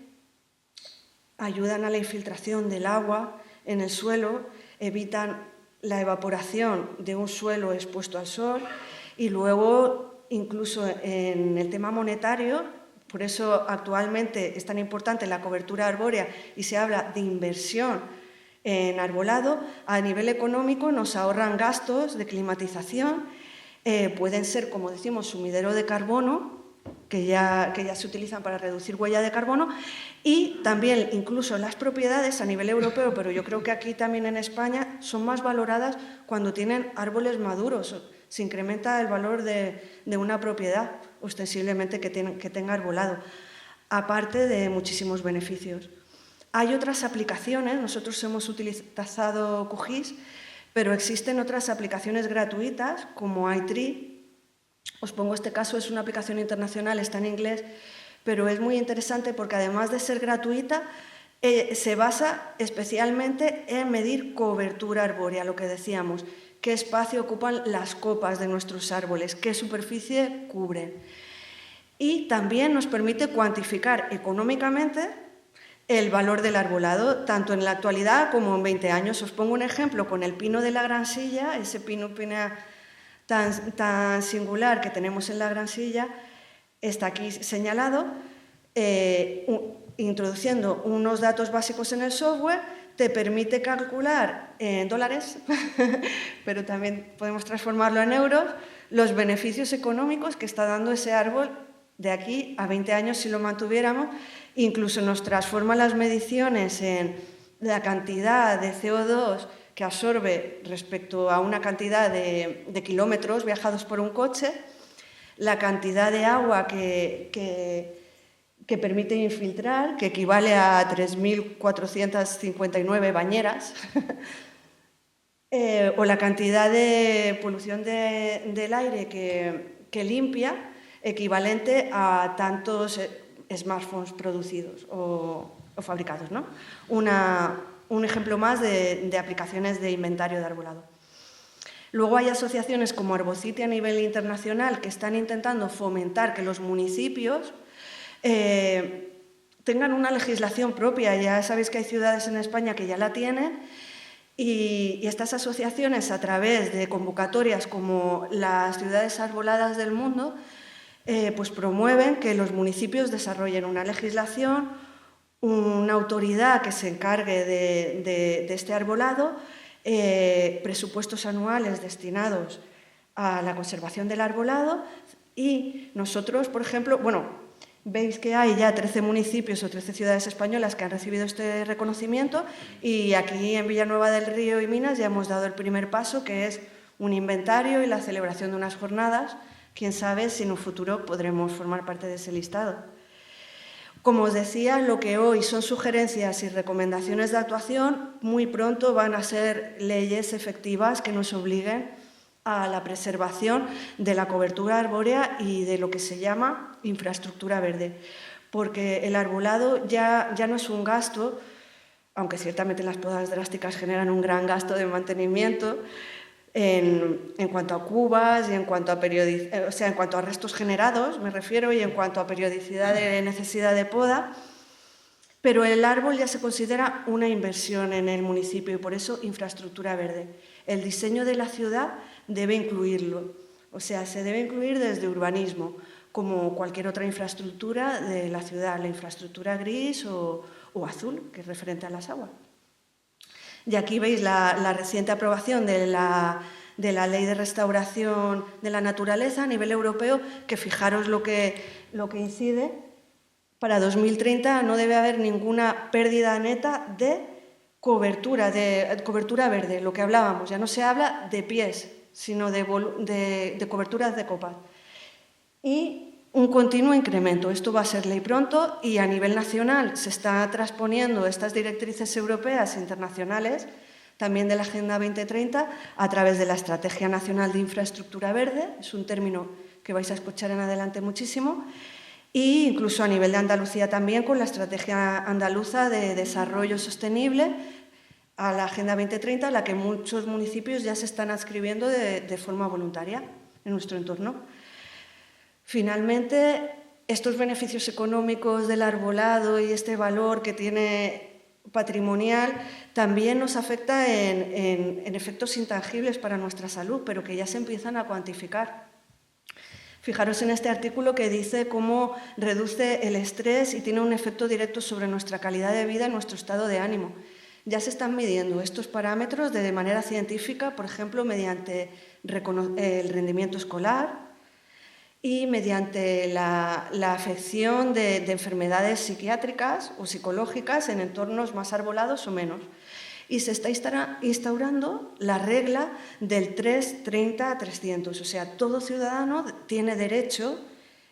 S2: ayudan a la infiltración del agua en el suelo, evitan la evaporación de un suelo expuesto al sol y luego, incluso en el tema monetario, por eso actualmente es tan importante la cobertura arbórea y se habla de inversión en arbolado, a nivel económico nos ahorran gastos de climatización, pueden ser, como decimos, sumidero de carbono, que ya se utilizan para reducir huella de carbono, y también incluso las propiedades a nivel europeo, pero yo creo que aquí también en España son más valoradas cuando tienen árboles maduros. Se incrementa el valor de una propiedad ostensiblemente que tenga arbolado, aparte de muchísimos beneficios. Hay otras aplicaciones, nosotros hemos utilizado QGIS, pero existen otras aplicaciones gratuitas como iTree. Os pongo este caso, es una aplicación internacional, está en inglés, pero es muy interesante porque además de ser gratuita, se basa especialmente en medir cobertura arbórea, lo que decíamos, qué espacio ocupan las copas de nuestros árboles, qué superficie cubren. Y también nos permite cuantificar económicamente el valor del arbolado, tanto en la actualidad como en 20 años. Os pongo un ejemplo con el pino de la Gran Silla, ese pino tan singular que tenemos en la Gran Silla, está aquí señalado, introduciendo unos datos básicos en el software, te permite calcular en dólares, pero también podemos transformarlo en euros, los beneficios económicos que está dando ese árbol de aquí a 20 años si lo mantuviéramos. Incluso nos transforma las mediciones en la cantidad de CO2 que absorbe respecto a una cantidad de kilómetros viajados por un coche, la cantidad de agua que permite infiltrar, que equivale a 3.459 bañeras, o la cantidad de polución del aire que limpia, equivalente a tantos smartphones producidos o fabricados, ¿no? Un ejemplo más de aplicaciones de inventario de arbolado. Luego hay asociaciones como Arbocity a nivel internacional que están intentando fomentar que los municipios tengan una legislación propia. Ya sabéis que hay ciudades en España que ya la tienen, y estas asociaciones, a través de convocatorias como las ciudades arboladas del mundo, pues promueven que los municipios desarrollen una legislación, una autoridad que se encargue de este arbolado, presupuestos anuales destinados a la conservación del arbolado. Y nosotros, por ejemplo, veis que hay ya 13 municipios o 13 ciudades españolas que han recibido este reconocimiento, y aquí en Villanueva del Río y Minas ya hemos dado el primer paso, que es un inventario y la celebración de unas jornadas. Quién sabe si en un futuro podremos formar parte de ese listado. Como os decía, lo que hoy son sugerencias y recomendaciones de actuación, muy pronto van a ser leyes efectivas que nos obliguen a la preservación de la cobertura arbórea y de lo que se llama infraestructura verde. Porque el arbolado ya no es un gasto, aunque ciertamente las podas drásticas generan un gran gasto de mantenimiento, en cuanto a cubas y en cuanto a restos generados, me refiero, y en cuanto a periodicidad de necesidad de poda, pero el árbol ya se considera una inversión en el municipio y por eso infraestructura verde. El diseño de la ciudad debe incluirlo, se debe incluir desde urbanismo, como cualquier otra infraestructura de la ciudad, la infraestructura gris o azul, que es referente a las aguas. Y aquí veis la reciente aprobación de la Ley de Restauración de la Naturaleza a nivel europeo, que fijaros lo que incide. Para 2030 no debe haber ninguna pérdida neta de cobertura verde, lo que hablábamos. Ya no se habla de pies, sino de coberturas de copas. Y un continuo incremento. Esto va a ser ley pronto, y a nivel nacional se está transponiendo estas directrices europeas e internacionales, también de la Agenda 2030, a través de la Estrategia Nacional de Infraestructura Verde. Es un término que vais a escuchar en adelante muchísimo. E incluso a nivel de Andalucía también, con la Estrategia Andaluza de Desarrollo Sostenible a la Agenda 2030, a la que muchos municipios ya se están adscribiendo de forma voluntaria en nuestro entorno. Finalmente, estos beneficios económicos del arbolado y este valor que tiene patrimonial también nos afecta en efectos intangibles para nuestra salud, pero que ya se empiezan a cuantificar. Fijaros en este artículo que dice cómo reduce el estrés y tiene un efecto directo sobre nuestra calidad de vida y nuestro estado de ánimo. Ya se están midiendo estos parámetros de manera científica, por ejemplo, mediante el rendimiento escolar y mediante la afección de enfermedades psiquiátricas o psicológicas en entornos más arbolados o menos. Y se está instaurando la regla del 3-30-300. O sea, todo ciudadano tiene derecho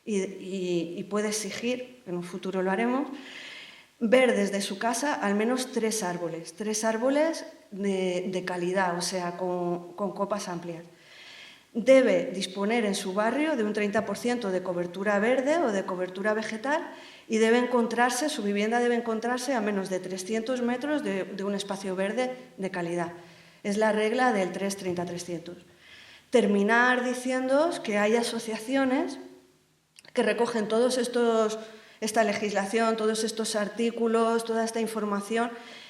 S2: y puede exigir, en un futuro lo haremos, ver desde su casa al menos 3 árboles de calidad, o sea, con copas amplias. Debe disponer en su barrio de un 30% de cobertura verde o de cobertura vegetal y su vivienda debe encontrarse a menos de 300 metros de un espacio verde de calidad. Es la regla del 3-30-300. Terminar diciéndoos que hay asociaciones que recogen esta legislación, todos estos artículos, toda esta información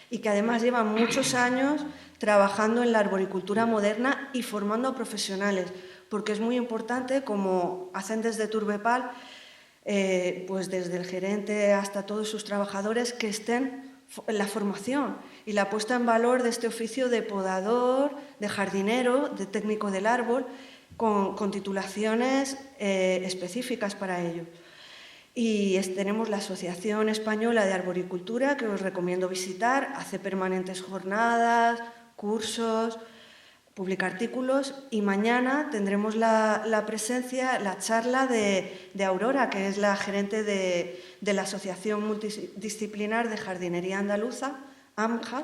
S2: y que además llevan muchos años trabajando en la arboricultura moderna y formando a profesionales, porque es muy importante, como hacen desde Turbepal, pues desde el gerente hasta todos sus trabajadores, que estén en la formación y la puesta en valor de este oficio de podador, de jardinero, de técnico del árbol, con titulaciones específicas para ello. Y tenemos la Asociación Española de Arboricultura, que os recomiendo visitar, hace permanentes jornadas, cursos, publica artículos, y mañana tendremos la charla de Aurora, que es la gerente de la Asociación Multidisciplinar de Jardinería Andaluza, AMJA,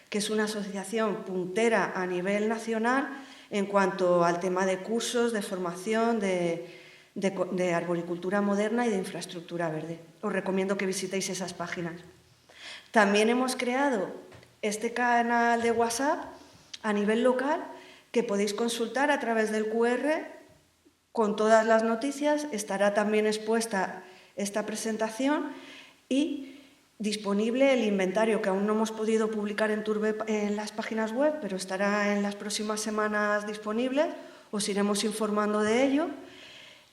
S2: que es una asociación puntera a nivel nacional en cuanto al tema de cursos, de formación, de arboricultura moderna y de infraestructura verde. Os recomiendo que visitéis esas páginas. También hemos creado este canal de WhatsApp a nivel local que podéis consultar a través del QR con todas las noticias. Estará también expuesta esta presentación y disponible el inventario, que aún no hemos podido publicar en las páginas web, pero estará en las próximas semanas disponible. Os iremos informando de ello.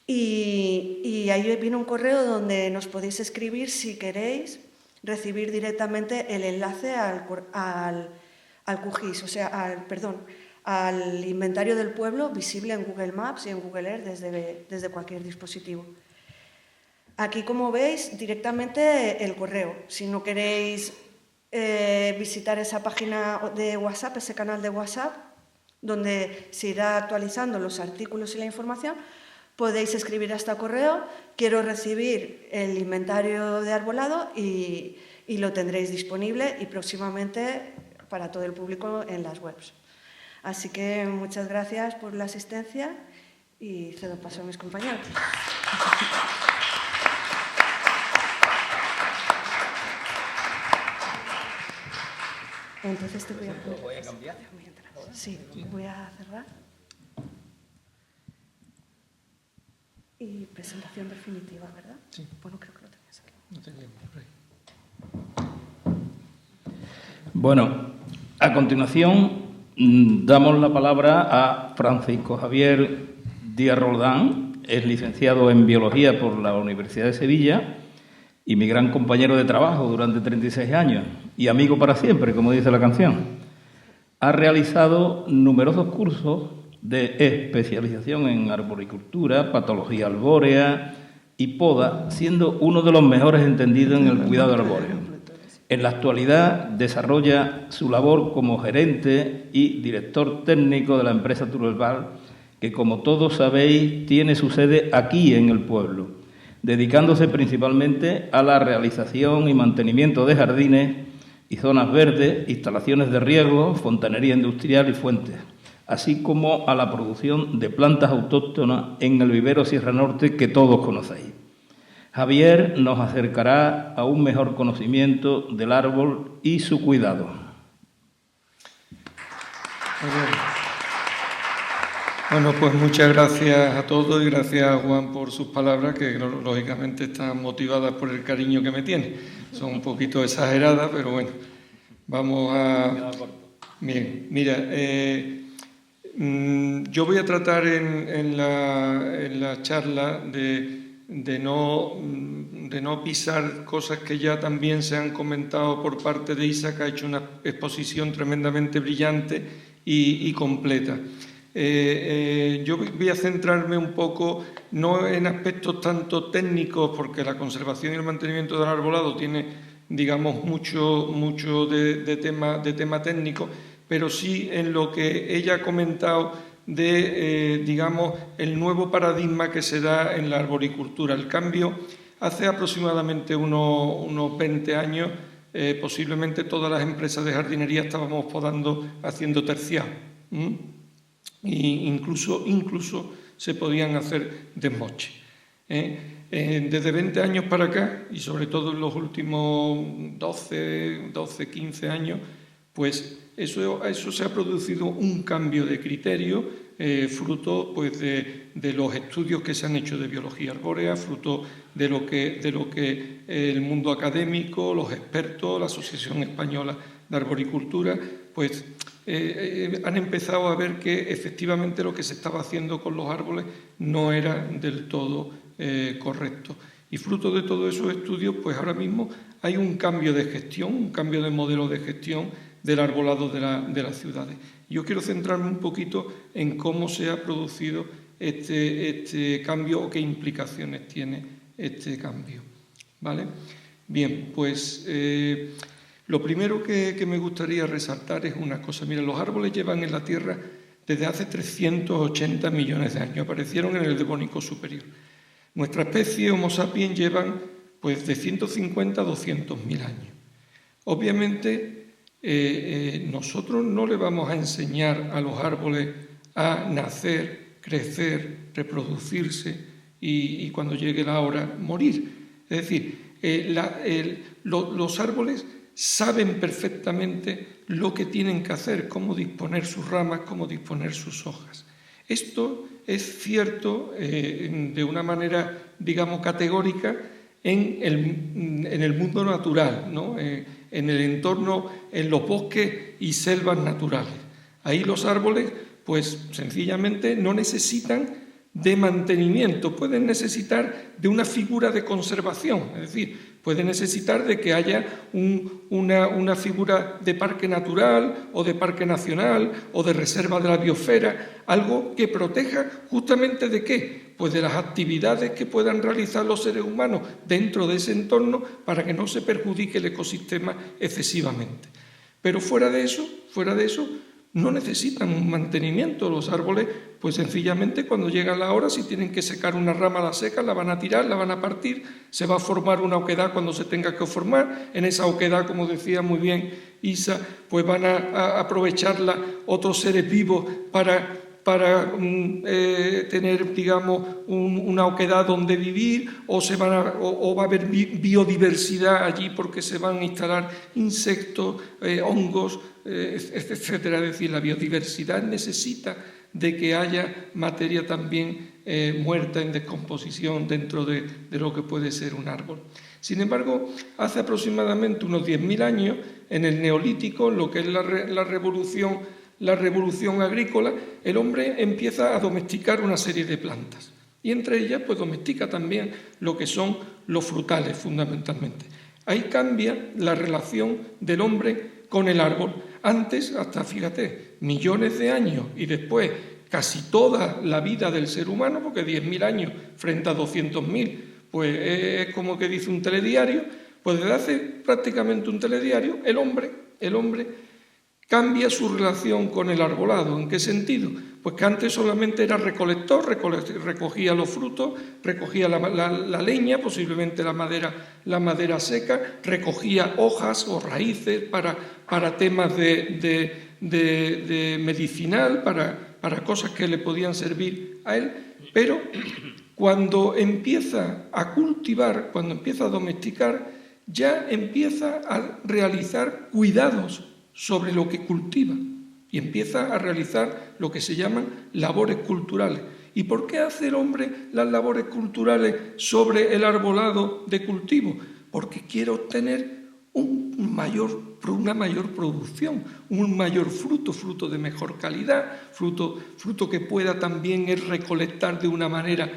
S2: Y ahí viene un correo donde nos podéis escribir si queréis recibir directamente el enlace al QGIS, o sea, al inventario del pueblo visible en Google Maps y en Google Earth desde cualquier dispositivo. Aquí, como veis, directamente el correo. Si no queréis visitar esa página de WhatsApp, ese canal de WhatsApp, donde se irá actualizando los artículos y la información, podéis escribir a este correo: quiero recibir el inventario de arbolado, y lo tendréis disponible y próximamente para todo el público en las webs. Así que muchas gracias por la asistencia y cedo paso a mis compañeros. Entonces te voy a...
S1: ¿Voy a cambiar?
S2: Sí, voy a cerrar. Y presentación definitiva, ¿verdad?
S3: Sí.
S2: Bueno, creo que lo tenías aquí.
S3: No tengo por ahí.
S1: Bueno, a continuación damos la palabra a Francisco Javier Díaz Roldán. Es licenciado en Biología por la Universidad de Sevilla y mi gran compañero de trabajo durante 36 años y amigo para siempre, como dice la canción. Ha realizado numerosos cursos de especialización en arboricultura, patología arbórea y poda, siendo uno de los mejores entendidos en el cuidado arbóreo. En la actualidad desarrolla su labor como gerente y director técnico de la empresa Turbepal, que, como todos sabéis, tiene su sede aquí en el pueblo, dedicándose principalmente a la realización y mantenimiento de jardines y zonas verdes, instalaciones de riego, fontanería industrial y fuentes, así como a la producción de plantas autóctonas en el vivero Sierra Norte que todos conocéis. Javier nos acercará a un mejor conocimiento del árbol y su cuidado.
S3: Bueno, pues muchas gracias a todos y gracias a Juan por sus palabras, que lógicamente están motivadas por el cariño que me tiene. Son un poquito exageradas, pero bueno, vamos a... Bien, mira, yo voy a tratar en la charla de de no pisar cosas que ya también se han comentado por parte de Isa, que ha hecho una exposición tremendamente brillante y completa. Yo voy a centrarme un poco, no en aspectos tanto técnicos, porque la conservación y el mantenimiento del arbolado tiene, digamos, mucho de tema técnico, pero sí en lo que ella ha comentado de, digamos, el nuevo paradigma que se da en la arboricultura. El cambio, hace aproximadamente unos 20 años, posiblemente todas las empresas de jardinería estábamos podando haciendo terciado. E incluso se podían hacer desmoche. Desde 20 años para acá, y sobre todo en los últimos 12, 15 años, pues eso se ha producido un cambio de criterio, fruto pues, de los estudios que se han hecho de biología arbórea, fruto de lo que el mundo académico, los expertos, la Asociación Española de Arboricultura, pues han empezado a ver que efectivamente lo que se estaba haciendo con los árboles no era del todo correcto. Y fruto de todos esos estudios, pues ahora mismo hay un cambio de gestión, un cambio de modelo de gestión del arbolado de las ciudades. Yo quiero centrarme un poquito en cómo se ha producido este cambio o qué implicaciones tiene este cambio. ¿Vale? Bien, pues lo primero que me gustaría resaltar es una cosa. Mira, los árboles llevan en la Tierra desde hace 380 millones de años. Aparecieron en el Devónico superior. Nuestra especie, Homo sapiens, llevan pues, de 150 a 200.000 años. Obviamente, nosotros no le vamos a enseñar a los árboles a nacer, crecer, reproducirse y cuando llegue la hora morir. Es decir, los árboles saben perfectamente lo que tienen que hacer, cómo disponer sus ramas, cómo disponer sus hojas. Esto es cierto de una manera, digamos, categórica en el mundo natural, ¿no? En el entorno, en los bosques y selvas naturales. Ahí los árboles, pues sencillamente no necesitan de mantenimiento, pueden necesitar de una figura de conservación, es decir, pueden necesitar de que haya una figura de parque natural o de parque nacional o de reserva de la biosfera, algo que proteja justamente ¿de qué? Pues de las actividades que puedan realizar los seres humanos dentro de ese entorno para que no se perjudique el ecosistema excesivamente. Pero fuera de eso, no necesitan un mantenimiento. Los árboles, pues sencillamente cuando llega la hora, si tienen que secar una rama, la secan, la van a tirar, la van a partir, se va a formar una oquedad cuando se tenga que formar. En esa oquedad, como decía muy bien Isa, pues van a aprovecharla otros seres vivos para tener, digamos, una oquedad donde vivir, o va a haber biodiversidad allí porque se van a instalar insectos, hongos, etcétera. Es decir, la biodiversidad necesita de que haya materia también muerta en descomposición dentro de lo que puede ser un árbol. Sin embargo, hace aproximadamente unos 10.000 años, en el Neolítico, en lo que es la revolución agrícola, el hombre empieza a domesticar una serie de plantas. Y entre ellas, pues domestica también lo que son los frutales, fundamentalmente. Ahí cambia la relación del hombre con el árbol. Antes, hasta, fíjate, millones de años y después casi toda la vida del ser humano, porque 10.000 años frente a 200.000, pues es como que dice un telediario, pues desde hace prácticamente un telediario, el hombre cambia su relación con el arbolado. ¿En qué sentido? Pues que antes solamente era recolector, recogía los frutos, recogía la leña, posiblemente la madera seca, recogía hojas o raíces para temas de medicinal, para cosas que le podían servir a él, pero cuando empieza a cultivar, cuando empieza a domesticar, ya empieza a realizar cuidados sobre lo que cultiva y empieza a realizar lo que se llaman labores culturales. ¿Y por qué hace el hombre las labores culturales sobre el arbolado de cultivo? Porque quiere obtener una mayor producción, un mayor fruto de mejor calidad, fruto que pueda también recolectar de una manera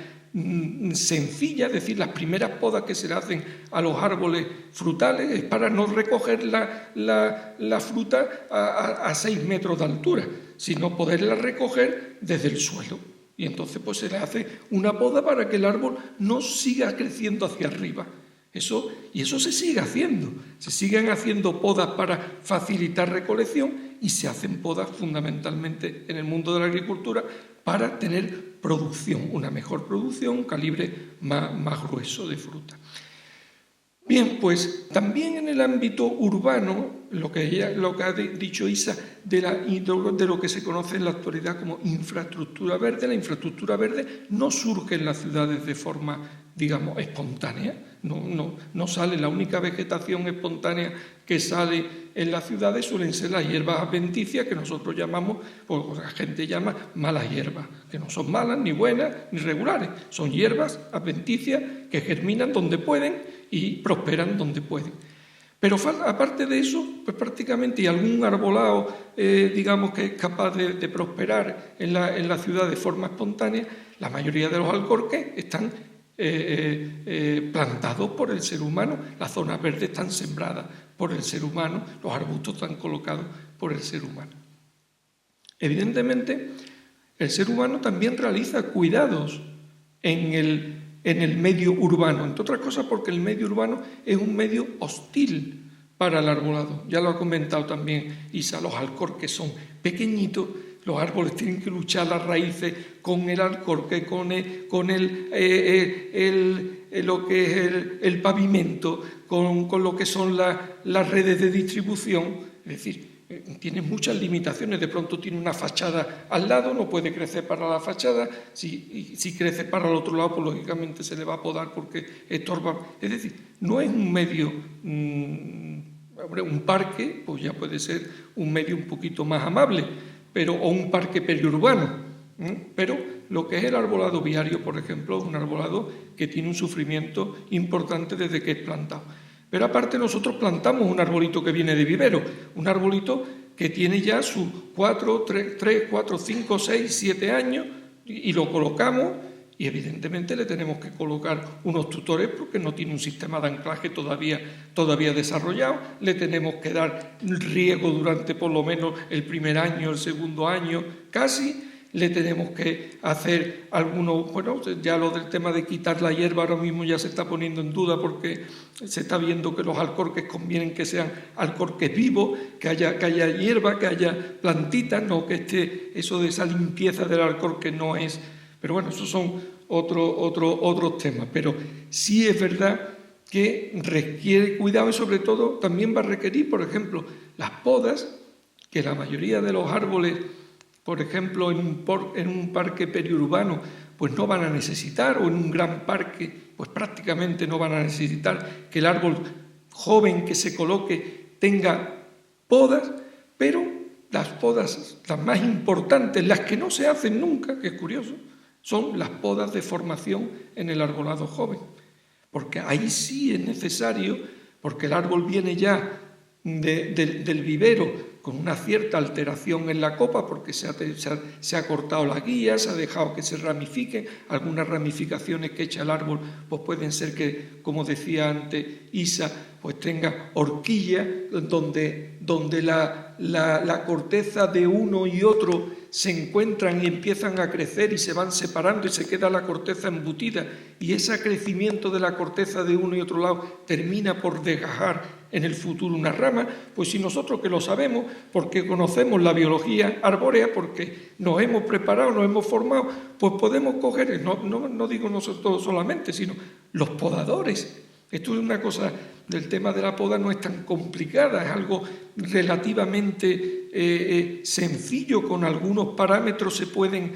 S3: sencilla, es decir, las primeras podas que se le hacen a los árboles frutales es para no recoger la fruta a 6 metros de altura, sino poderla recoger desde el suelo. Y entonces pues se le hace una poda para que el árbol no siga creciendo hacia arriba. Eso se sigue haciendo. Se siguen haciendo podas para facilitar recolección y se hacen podas fundamentalmente en el mundo de la agricultura para tener producción, una mejor producción, un calibre más grueso de fruta. Bien, pues también en el ámbito urbano, lo que ha dicho Isa de lo que se conoce en la actualidad como infraestructura verde, la infraestructura verde no surge en las ciudades de forma, digamos, espontánea. No sale, la única vegetación espontánea que sale en las ciudades suelen ser las hierbas adventicias que nosotros llamamos, o la gente llama malas hierbas, que no son malas, ni buenas, ni regulares, son hierbas adventicias que germinan donde pueden y prosperan donde pueden. Pero aparte de eso, pues prácticamente, y algún arbolado, digamos, que es capaz de prosperar en la ciudad de forma espontánea, la mayoría de los alcorques están plantados por el ser humano, las zonas verdes están sembradas por el ser humano, los arbustos están colocados por el ser humano. Evidentemente, el ser humano también realiza cuidados en el medio urbano, entre otras cosas porque el medio urbano es un medio hostil para el arbolado. Ya lo ha comentado también Isa, los alcorques son pequeñitos, los árboles tienen que luchar las raíces con el alcorque, con lo que es el pavimento, con lo que son las redes de distribución. Es decir, tiene muchas limitaciones. De pronto tiene una fachada al lado, no puede crecer para la fachada. Si crece para el otro lado, pues lógicamente se le va a podar porque estorba. Es decir, no es un medio... un parque, pues ya puede ser un medio un poquito más amable, o un parque periurbano. Pero lo que es el arbolado viario, por ejemplo, es un arbolado que tiene un sufrimiento importante desde que es plantado. Pero aparte nosotros plantamos un arbolito que viene de vivero, un arbolito que tiene ya sus 3, 4, 5, 6, 7 años y lo colocamos y evidentemente le tenemos que colocar unos tutores porque no tiene un sistema de anclaje todavía desarrollado, le tenemos que dar riego durante por lo menos el primer año, el segundo año, casi. Le tenemos que hacer algunos, bueno, ya lo del tema de quitar la hierba ahora mismo ya se está poniendo en duda porque se está viendo que los alcorques convienen que sean alcorques vivos, que haya hierba, que haya plantitas, no que eso de esa limpieza del alcorque no es. Pero bueno, esos son otros temas. Pero sí es verdad que requiere cuidado y sobre todo también va a requerir, por ejemplo, las podas, que la mayoría de los árboles, por ejemplo, en un parque periurbano, pues no van a necesitar, o en un gran parque, pues prácticamente no van a necesitar que el árbol joven que se coloque tenga podas, pero las podas, las más importantes, las que no se hacen nunca, que es curioso, son las podas de formación en el arbolado joven. Porque ahí sí es necesario, porque el árbol viene ya del vivero con una cierta alteración en la copa porque se ha cortado la guía, se ha dejado que se ramifiquen, algunas ramificaciones que echa el árbol pues pueden ser que, como decía antes Isa, pues tenga horquilla donde la corteza de uno y otro se encuentran y empiezan a crecer y se van separando y se queda la corteza embutida y ese crecimiento de la corteza de uno y otro lado termina por desgajar en el futuro una rama. Pues si nosotros que lo sabemos, porque conocemos la biología arbórea, porque nos hemos preparado, nos hemos formado, pues podemos coger, no digo nosotros solamente, sino los podadores. Esto es una cosa del tema de la poda, no es tan complicada, es algo relativamente sencillo, con algunos parámetros se pueden,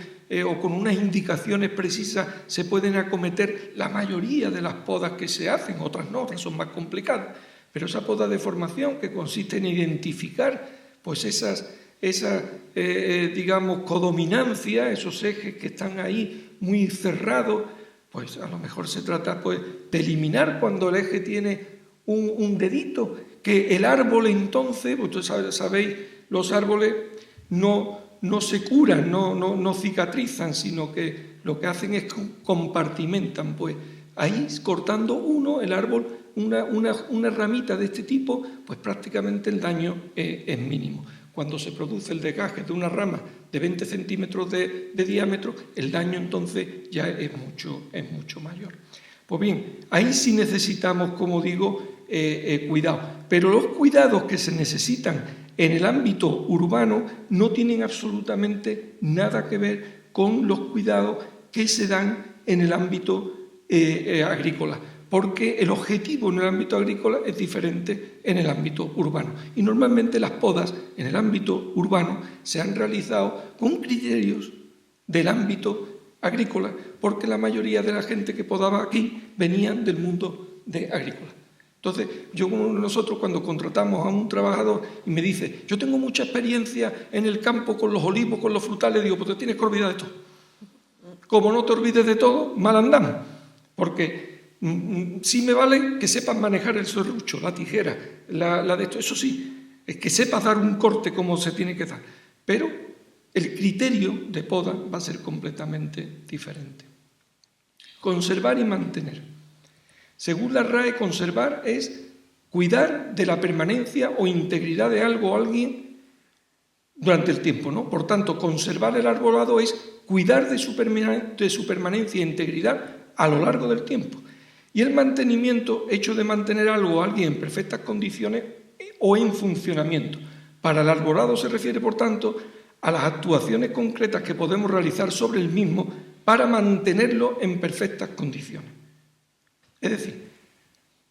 S3: o con unas indicaciones precisas, se pueden acometer la mayoría de las podas que se hacen, otras no, otras son más complicadas. Pero esa poda de formación que consiste en identificar pues esa digamos, codominancia, esos ejes que están ahí muy cerrados, pues a lo mejor se trata pues, de eliminar cuando el eje tiene un dedito, que el árbol entonces, ustedes sabéis, los árboles no se curan, no cicatrizan, sino que lo que hacen es compartimentan, pues ahí cortando el árbol, una ramita de este tipo, pues prácticamente el daño es mínimo. Cuando se produce el desgaste de una rama de 20 centímetros de diámetro, el daño entonces ya es mucho mayor. Pues bien, ahí sí necesitamos, como digo, cuidado. Pero los cuidados que se necesitan en el ámbito urbano no tienen absolutamente nada que ver con los cuidados que se dan en el ámbito agrícola, porque el objetivo en el ámbito agrícola es diferente en el ámbito urbano. Y normalmente las podas en el ámbito urbano se han realizado con criterios del ámbito agrícola, porque la mayoría de la gente que podaba aquí venían del mundo agrícola. Entonces, nosotros cuando contratamos a un trabajador y me dice, yo tengo mucha experiencia en el campo con los olivos, con los frutales, digo, pues te tienes que olvidar de todo. Como no te olvides de todo, mal andamos, porque sí me vale que sepas manejar el serrucho, la tijera, la de esto, eso sí, es que sepas dar un corte como se tiene que dar, pero el criterio de poda va a ser completamente diferente. Conservar y mantener. Según la RAE, conservar es cuidar de la permanencia o integridad de algo o alguien durante el tiempo, ¿no? Por tanto, conservar el arbolado es cuidar de su permanencia e integridad a lo largo del tiempo. Y el mantenimiento, hecho de mantener algo o alguien en perfectas condiciones o en funcionamiento. Para el arbolado se refiere, por tanto, a las actuaciones concretas que podemos realizar sobre el mismo para mantenerlo en perfectas condiciones. Es decir,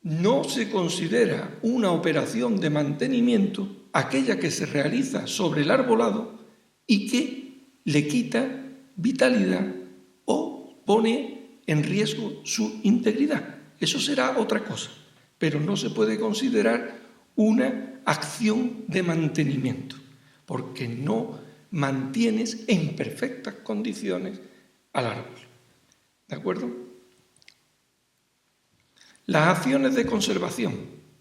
S3: no se considera una operación de mantenimiento aquella que se realiza sobre el arbolado y que le quita vitalidad o pone en riesgo su integridad. Eso será otra cosa, pero no se puede considerar una acción de mantenimiento, porque no mantienes en perfectas condiciones al árbol. ¿De acuerdo? Las acciones de conservación.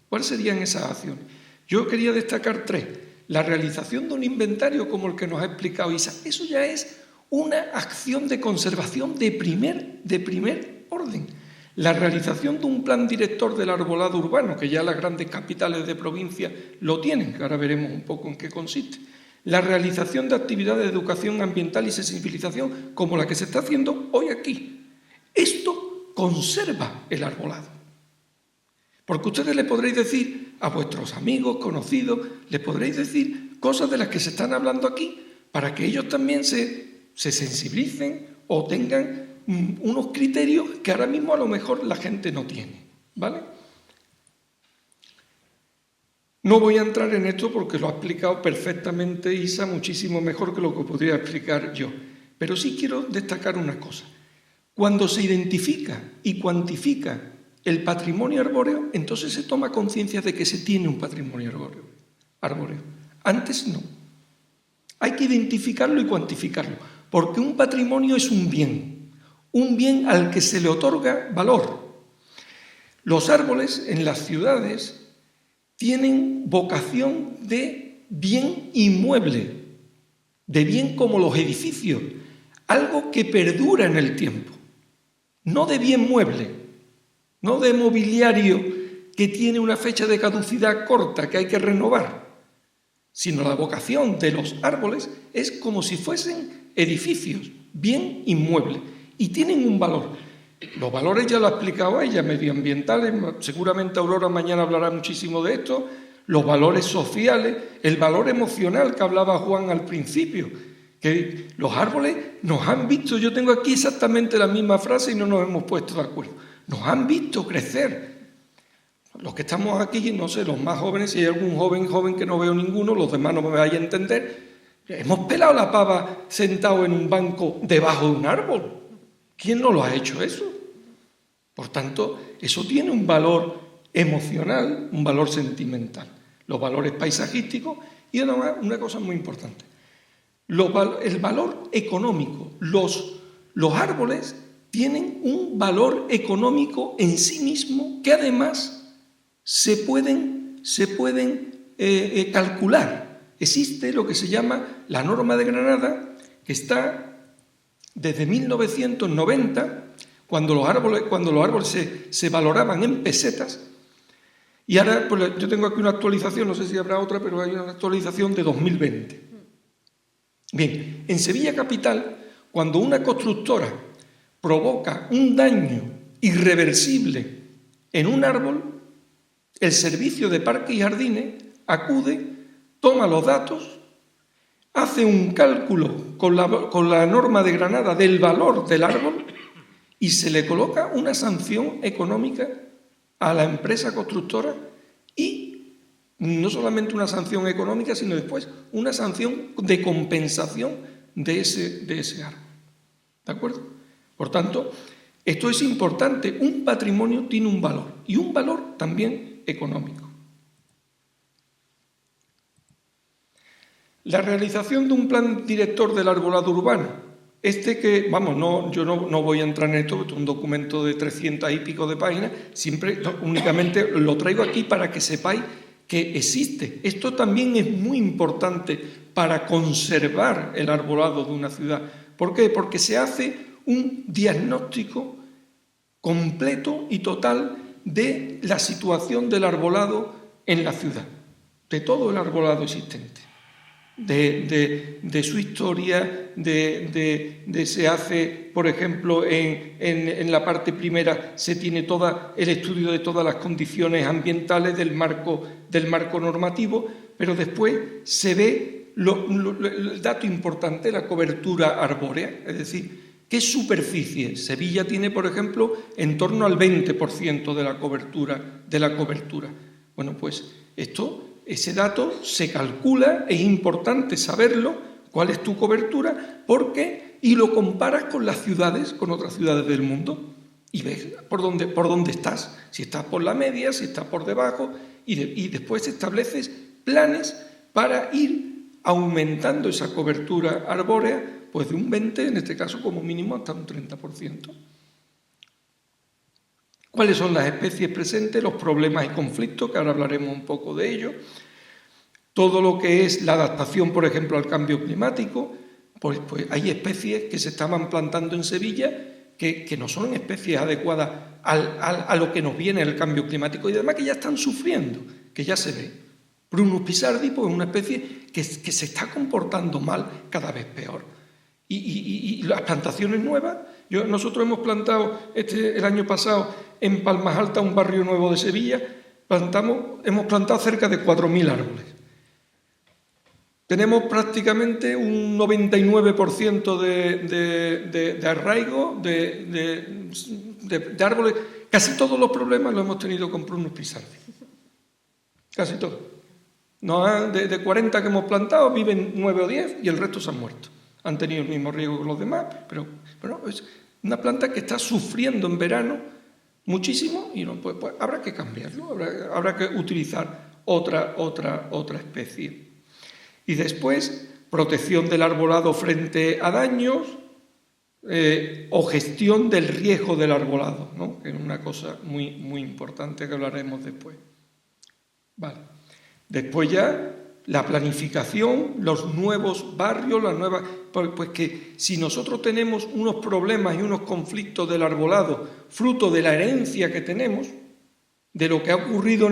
S3: ¿Cuáles serían esas acciones? Yo quería destacar 3. La realización de un inventario como el que nos ha explicado Isa. Eso ya es una acción de conservación de primer orden. La realización de un plan director del arbolado urbano, que ya las grandes capitales de provincia lo tienen, que ahora veremos un poco en qué consiste. La realización de actividades de educación ambiental y sensibilización, como la que se está haciendo hoy aquí. Esto conserva el arbolado. Porque ustedes le podréis decir a vuestros amigos, conocidos, les podréis decir cosas de las que se están hablando aquí para que ellos también se sensibilicen o tengan unos criterios que ahora mismo a lo mejor la gente no tiene, ¿vale? No voy a entrar en esto porque lo ha explicado perfectamente Isa, muchísimo mejor que lo que podría explicar yo. Pero sí quiero destacar una cosa. Cuando se identifica y cuantifica el patrimonio arbóreo, entonces se toma conciencia de que se tiene un patrimonio arbóreo. Antes no. Hay que identificarlo y cuantificarlo, porque un patrimonio es un bien al que se le otorga valor. Los árboles en las ciudades tienen vocación de bien inmueble, de bien como los edificios, algo que perdura en el tiempo, no de bien mueble. No de mobiliario que tiene una fecha de caducidad corta que hay que renovar, sino la vocación de los árboles es como si fuesen edificios, bien inmuebles, y tienen un valor. Los valores ya lo ha explicado ella, medioambientales, seguramente Aurora mañana hablará muchísimo de esto, los valores sociales, el valor emocional que hablaba Juan al principio, que los árboles nos han visto, yo tengo aquí exactamente la misma frase y no nos hemos puesto de acuerdo. Nos han visto crecer. Los que estamos aquí, no sé, los más jóvenes, si hay algún joven que no veo ninguno, los demás no me vayan a entender, hemos pelado la pava sentado en un banco debajo de un árbol. ¿Quién no lo ha hecho eso? Por tanto, eso tiene un valor emocional, un valor sentimental. Los valores paisajísticos y además una cosa muy importante. El valor económico. Los árboles tienen un valor económico en sí mismo que además se pueden calcular. Existe lo que se llama la norma de Granada, que está Desde 1990, cuando los árboles se valoraban en pesetas, y ahora pues, yo tengo aquí una actualización, no sé si habrá otra, pero hay una actualización de 2020. Bien, en Sevilla Capital, cuando una constructora provoca un daño irreversible en un árbol, el Servicio de Parques y Jardines acude, toma los datos, hace un cálculo con la norma de Granada del valor del árbol y se le coloca una sanción económica a la empresa constructora y no solamente una sanción económica, sino después una sanción de compensación de ese árbol. ¿De acuerdo? Por tanto, esto es importante. Un patrimonio tiene un valor y un valor también económico. La realización de un plan director del arbolado urbano. Yo no voy a entrar en esto, es un documento de 300 y pico de páginas, únicamente lo traigo aquí para que sepáis que existe. Esto también es muy importante para conservar el arbolado de una ciudad. ¿Por qué? Porque se hace un diagnóstico completo y total de la situación del arbolado en la ciudad, de todo el arbolado existente. De su historia, se hace, por ejemplo, en la parte primera se tiene todo el estudio de todas las condiciones ambientales del marco normativo, pero después se ve el dato importante, la cobertura arbórea, es decir, ¿qué superficie? Sevilla tiene, por ejemplo, en torno al 20% de la cobertura. Bueno, pues ese dato se calcula, es importante saberlo, cuál es tu cobertura, y lo comparas con las ciudades, con otras ciudades del mundo, y ves por dónde estás, si estás por la media, si estás por debajo, y después estableces planes para ir aumentando esa cobertura arbórea, pues de un 20%, en este caso como mínimo hasta un 30%. ¿Cuáles son las especies presentes, los problemas y conflictos? Que ahora hablaremos un poco de ello. Todo lo que es la adaptación, por ejemplo, al cambio climático, pues hay especies que se estaban plantando en Sevilla que no son especies adecuadas a lo que nos viene el cambio climático y además que ya están sufriendo, que ya se ve. Prunus pisardi, pues es una especie que se está comportando mal, cada vez peor. Y las plantaciones nuevas, nosotros hemos plantado el año pasado en Palmas Altas, un barrio nuevo de Sevilla, hemos plantado cerca de 4.000 árboles. Tenemos prácticamente un 99% de arraigo de árboles. Casi todos los problemas los hemos tenido con Prunus pisardi. Casi todos. De 40 que hemos plantado, viven 9 o 10 y el resto se han muerto. Han tenido el mismo riesgo que los demás, pero es una planta que está sufriendo en verano muchísimo y pues habrá que cambiarlo, habrá que utilizar otra especie. Y después, protección del arbolado frente a daños o gestión del riesgo del arbolado, ¿no? Que es una cosa muy, muy importante que hablaremos después. Vale. Después ya la planificación, los nuevos barrios, pues que si nosotros tenemos unos problemas y unos conflictos del arbolado, fruto de la herencia que tenemos, de lo que ha ocurrido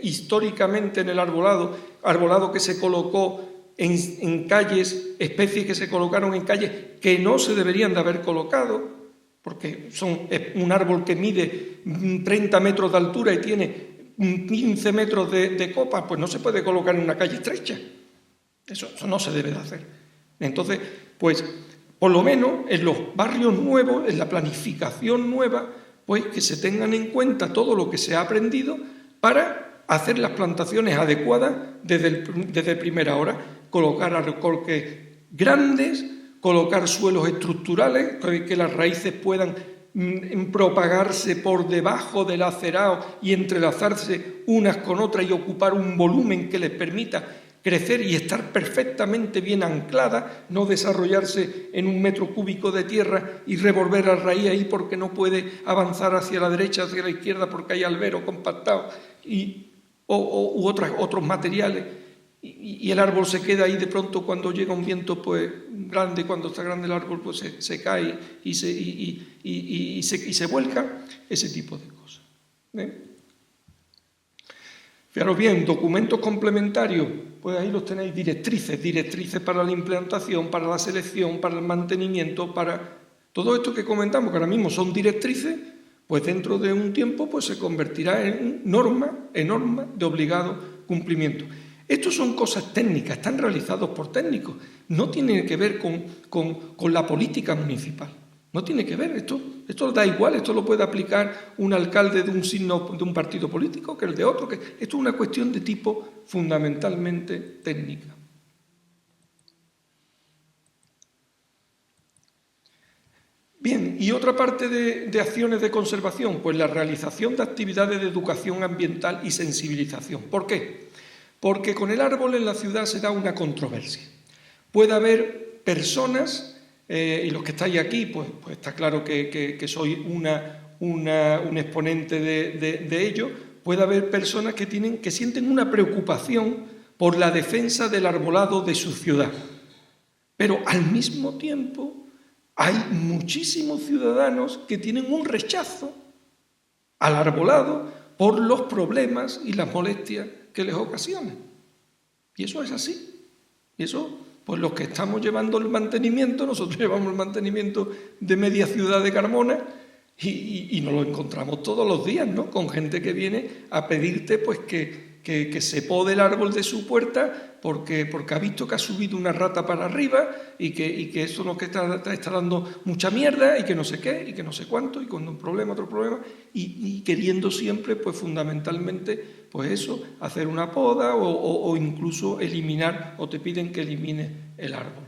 S3: históricamente en el arbolado que se colocó en calles, especies que se colocaron en calles que no se deberían de haber colocado, porque son un árbol que mide 30 metros de altura y tiene 15 metros de copa, pues no se puede colocar en una calle estrecha. Eso no se debe de hacer. Entonces, pues, por lo menos en los barrios nuevos, en la planificación nueva, pues que se tengan en cuenta todo lo que se ha aprendido para hacer las plantaciones adecuadas desde primera hora, colocar arrocoques grandes, colocar suelos estructurales, que las raíces puedan propagarse por debajo del acerado y entrelazarse unas con otras y ocupar un volumen que les permita crecer y estar perfectamente bien anclada, no desarrollarse en 1 metro cúbico de tierra y revolver la raíz ahí porque no puede avanzar hacia la derecha, hacia la izquierda porque hay albero compactado u otros materiales. y el árbol se queda ahí de pronto cuando llega un viento pues grande, cuando está grande el árbol pues se cae y se vuelca, ese tipo de cosas. Fijaros bien, documentos complementarios, pues ahí los tenéis, directrices para la implantación, para la selección, para el mantenimiento, para todo esto que comentamos, que ahora mismo son directrices, pues dentro de un tiempo pues se convertirá en norma de obligado cumplimiento. Estos son cosas técnicas, están realizados por técnicos, no tienen que ver con la política municipal, no tiene que ver, esto da igual, esto lo puede aplicar un alcalde de un signo de un partido político que el de otro, que esto es una cuestión de tipo fundamentalmente técnica. Bien, y otra parte de acciones de conservación, pues la realización de actividades de educación ambiental y sensibilización. ¿Por qué? Porque con el árbol en la ciudad se da una controversia. Puede haber personas, y los que estáis aquí, pues está claro que sois un exponente de ello, puede haber personas que sienten una preocupación por la defensa del arbolado de su ciudad. Pero al mismo tiempo hay muchísimos ciudadanos que tienen un rechazo al arbolado por los problemas y las molestias que les ocasiona. Y eso es así. Y eso, pues los que estamos llevando el mantenimiento, nosotros llevamos el mantenimiento de media ciudad de Carmona y nos lo encontramos todos los días, ¿no? Con gente que viene a pedirte pues que se pode el árbol de su puerta porque ha visto que ha subido una rata para arriba y que eso lo que está dando mucha mierda y que no sé qué y que no sé cuánto y con un problema, otro problema y queriendo siempre pues fundamentalmente pues eso, hacer una poda o incluso eliminar o te piden que elimines el árbol.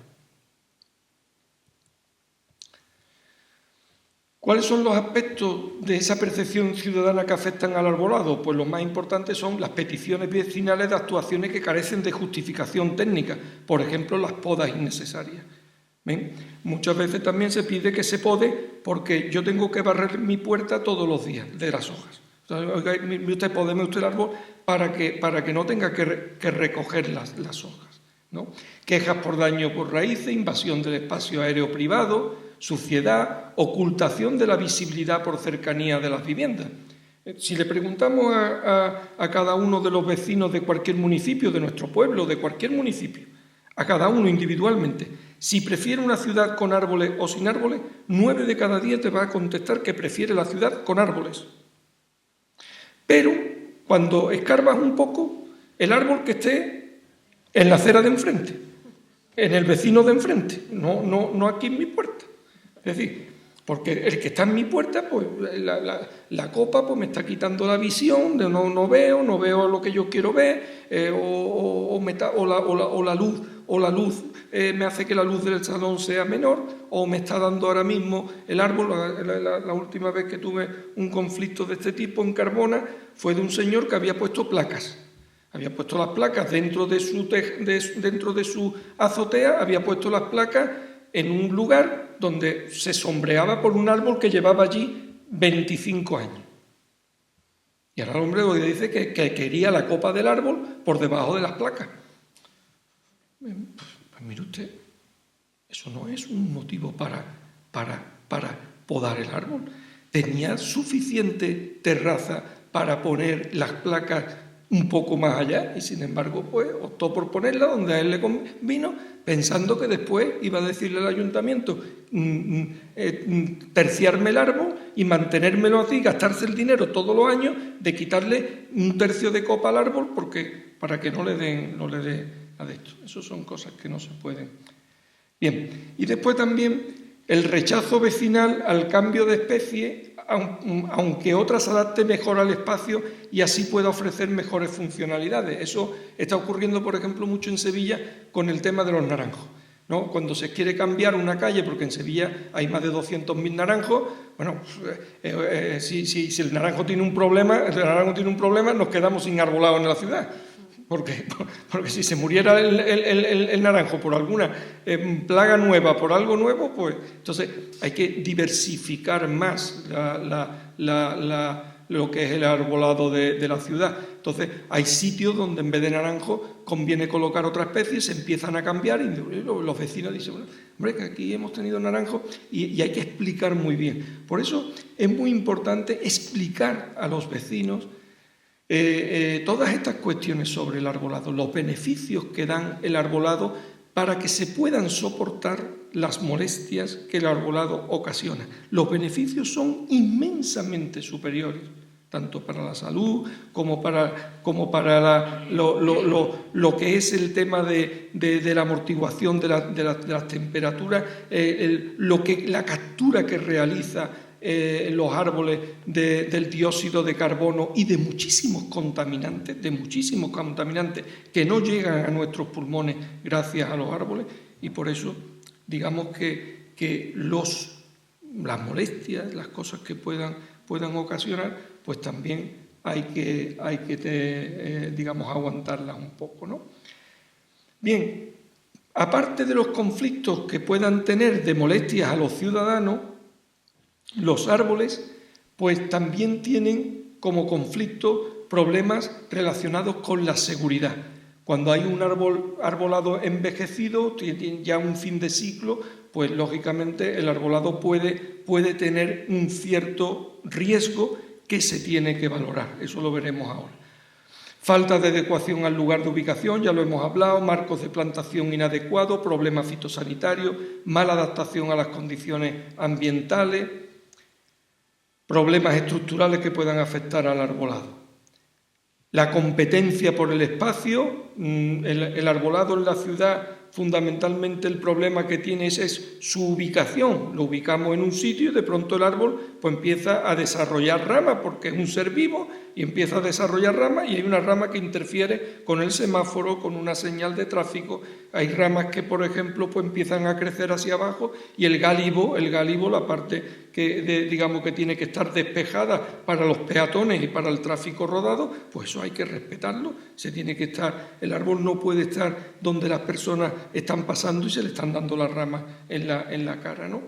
S3: ¿Cuáles son los aspectos de esa percepción ciudadana que afectan al arbolado? Pues los más importantes son las peticiones vecinales de actuaciones que carecen de justificación técnica, por ejemplo, las podas innecesarias. ¿Ven? Muchas veces también se pide que se pode porque yo tengo que barrer mi puerta todos los días de las hojas. Oiga, usted podeme usted el árbol para que no tenga que recoger las hojas, ¿no? Quejas por daño por raíces, invasión del espacio aéreo privado, suciedad, ocultación de la visibilidad por cercanía de las viviendas. Si le preguntamos a cada uno de los vecinos de cualquier municipio, de nuestro pueblo, de cualquier municipio, a cada uno individualmente, si prefiere una ciudad con árboles o sin árboles, 9 de cada 10 te va a contestar que prefiere la ciudad con árboles. Pero cuando escarbas un poco, el árbol que esté en la acera de enfrente, en el vecino de enfrente, no aquí en mi puerta. Es decir, porque el que está en mi puerta, pues la copa pues me está quitando la visión, no veo lo que yo quiero ver, o la luz me hace que la luz del salón sea menor, o me está dando ahora mismo el árbol. La última vez que tuve un conflicto de este tipo en Carmona fue de un señor que había puesto placas. Había puesto las placas dentro de su azotea, había puesto las placas en un lugar donde se sombreaba por un árbol que llevaba allí 25 años. Y ahora el hombre hoy dice que quería la copa del árbol por debajo de las placas. Pues mire usted, eso no es un motivo para podar el árbol. Tenía suficiente terraza para poner las placas un poco más allá y sin embargo pues optó por ponerla donde a él le convino, pensando que después iba a decirle al ayuntamiento terciarme el árbol y mantenérmelo así, gastarse el dinero todos los años de quitarle un tercio de copa al árbol para que no le dé a esto. Eso son cosas que no se pueden. Bien, y después también el rechazo vecinal al cambio de especie, aunque otra se adapte mejor al espacio y así pueda ofrecer mejores funcionalidades. Eso está ocurriendo, por ejemplo, mucho en Sevilla con el tema de los naranjos, ¿no? Cuando se quiere cambiar una calle, porque en Sevilla hay más de 200.000 naranjos, bueno, si el naranjo tiene un problema, nos quedamos sin arbolado en la ciudad. Porque si se muriera el naranjo por alguna plaga nueva, por algo nuevo, pues entonces hay que diversificar más la lo que es el arbolado de la ciudad. Entonces, hay sitios donde en vez de naranjo conviene colocar otra especie, se empiezan a cambiar y los vecinos dicen, bueno, hombre, que aquí hemos tenido naranjo y hay que explicar muy bien. Por eso es muy importante explicar a los vecinos todas estas cuestiones sobre el arbolado, los beneficios que dan el arbolado para que se puedan soportar las molestias que el arbolado ocasiona. Los beneficios son inmensamente superiores, tanto para la salud como para lo que es el tema de la amortiguación de las temperaturas, la captura que realiza los árboles del dióxido de carbono y de muchísimos contaminantes que no llegan a nuestros pulmones gracias a los árboles, y por eso digamos que las molestias, las cosas que puedan ocasionar, pues también hay que digamos, aguantarlas un poco, ¿no? Bien, aparte de los conflictos que puedan tener de molestias a los ciudadanos, los árboles pues también tienen como conflicto problemas relacionados con la seguridad. Cuando hay un arbolado envejecido, tiene ya un fin de ciclo, pues lógicamente el arbolado puede tener un cierto riesgo que se tiene que valorar. Eso lo veremos ahora. Falta de adecuación al lugar de ubicación, ya lo hemos hablado, marcos de plantación inadecuados, problemas fitosanitarios, mala adaptación a las condiciones ambientales, problemas estructurales que puedan afectar al arbolado. La competencia por el espacio, el arbolado en la ciudad, fundamentalmente el problema que tiene es su ubicación. Lo ubicamos en un sitio y de pronto el árbol pues empieza a desarrollar ramas porque es un ser vivo y empieza a desarrollar ramas y hay una rama que interfiere con el semáforo, con una señal de tráfico. Hay ramas que, por ejemplo, pues empiezan a crecer hacia abajo y el gálibo, la parte digamos que tiene que estar despejada para los peatones y para el tráfico rodado, pues eso hay que respetarlo. El árbol no puede estar donde las personas están pasando y se le están dando las ramas en la cara, ¿no?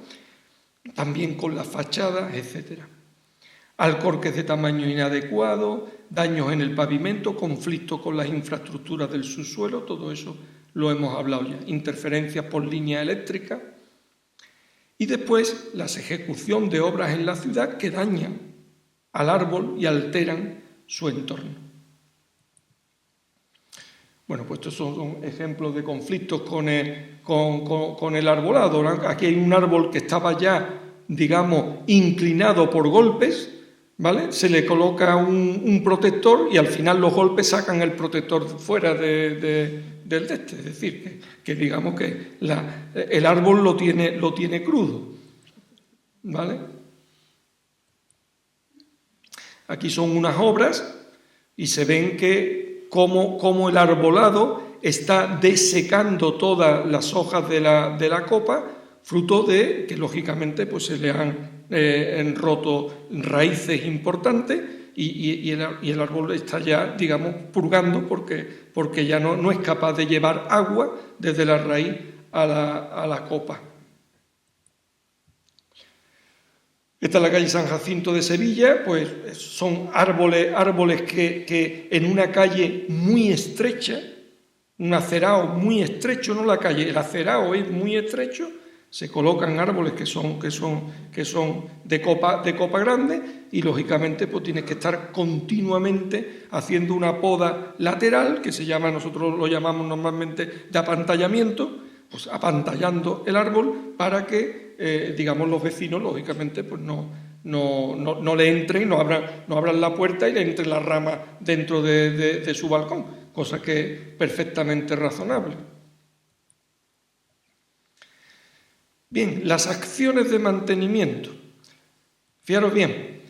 S3: También con las fachadas, etcétera. Alcorques de tamaño inadecuado, daños en el pavimento, conflictos con las infraestructuras del subsuelo, todo eso lo hemos hablado ya. Interferencias por línea eléctrica. Y después la ejecución de obras en la ciudad que dañan al árbol y alteran su entorno. Bueno, pues estos son ejemplos de conflictos con el arbolado. Aquí hay un árbol que estaba ya, digamos, inclinado por golpes, ¿vale? Se le coloca un protector y al final los golpes sacan el protector fuera del es decir, que digamos que el árbol lo tiene crudo, ¿vale? Aquí son unas obras y se ven que cómo el arbolado está desecando todas las hojas de la copa, fruto de que lógicamente pues se le han roto raíces importantes y el árbol está ya, digamos, purgando porque ya no es capaz de llevar agua desde la raíz a la copa. Esta es la calle San Jacinto de Sevilla, pues son árboles que en una calle muy estrecha, un acerado muy estrecho, no la calle, el acerado es muy estrecho, se colocan árboles que son de copa grande y lógicamente pues tienes que estar continuamente haciendo una poda lateral que nosotros lo llamamos normalmente de apantallamiento, pues apantallando el árbol para que digamos los vecinos lógicamente pues no le entren, no abran la puerta y le entre la rama dentro de su balcón, cosa que es perfectamente razonable. Bien, las acciones de mantenimiento. Fijaros bien,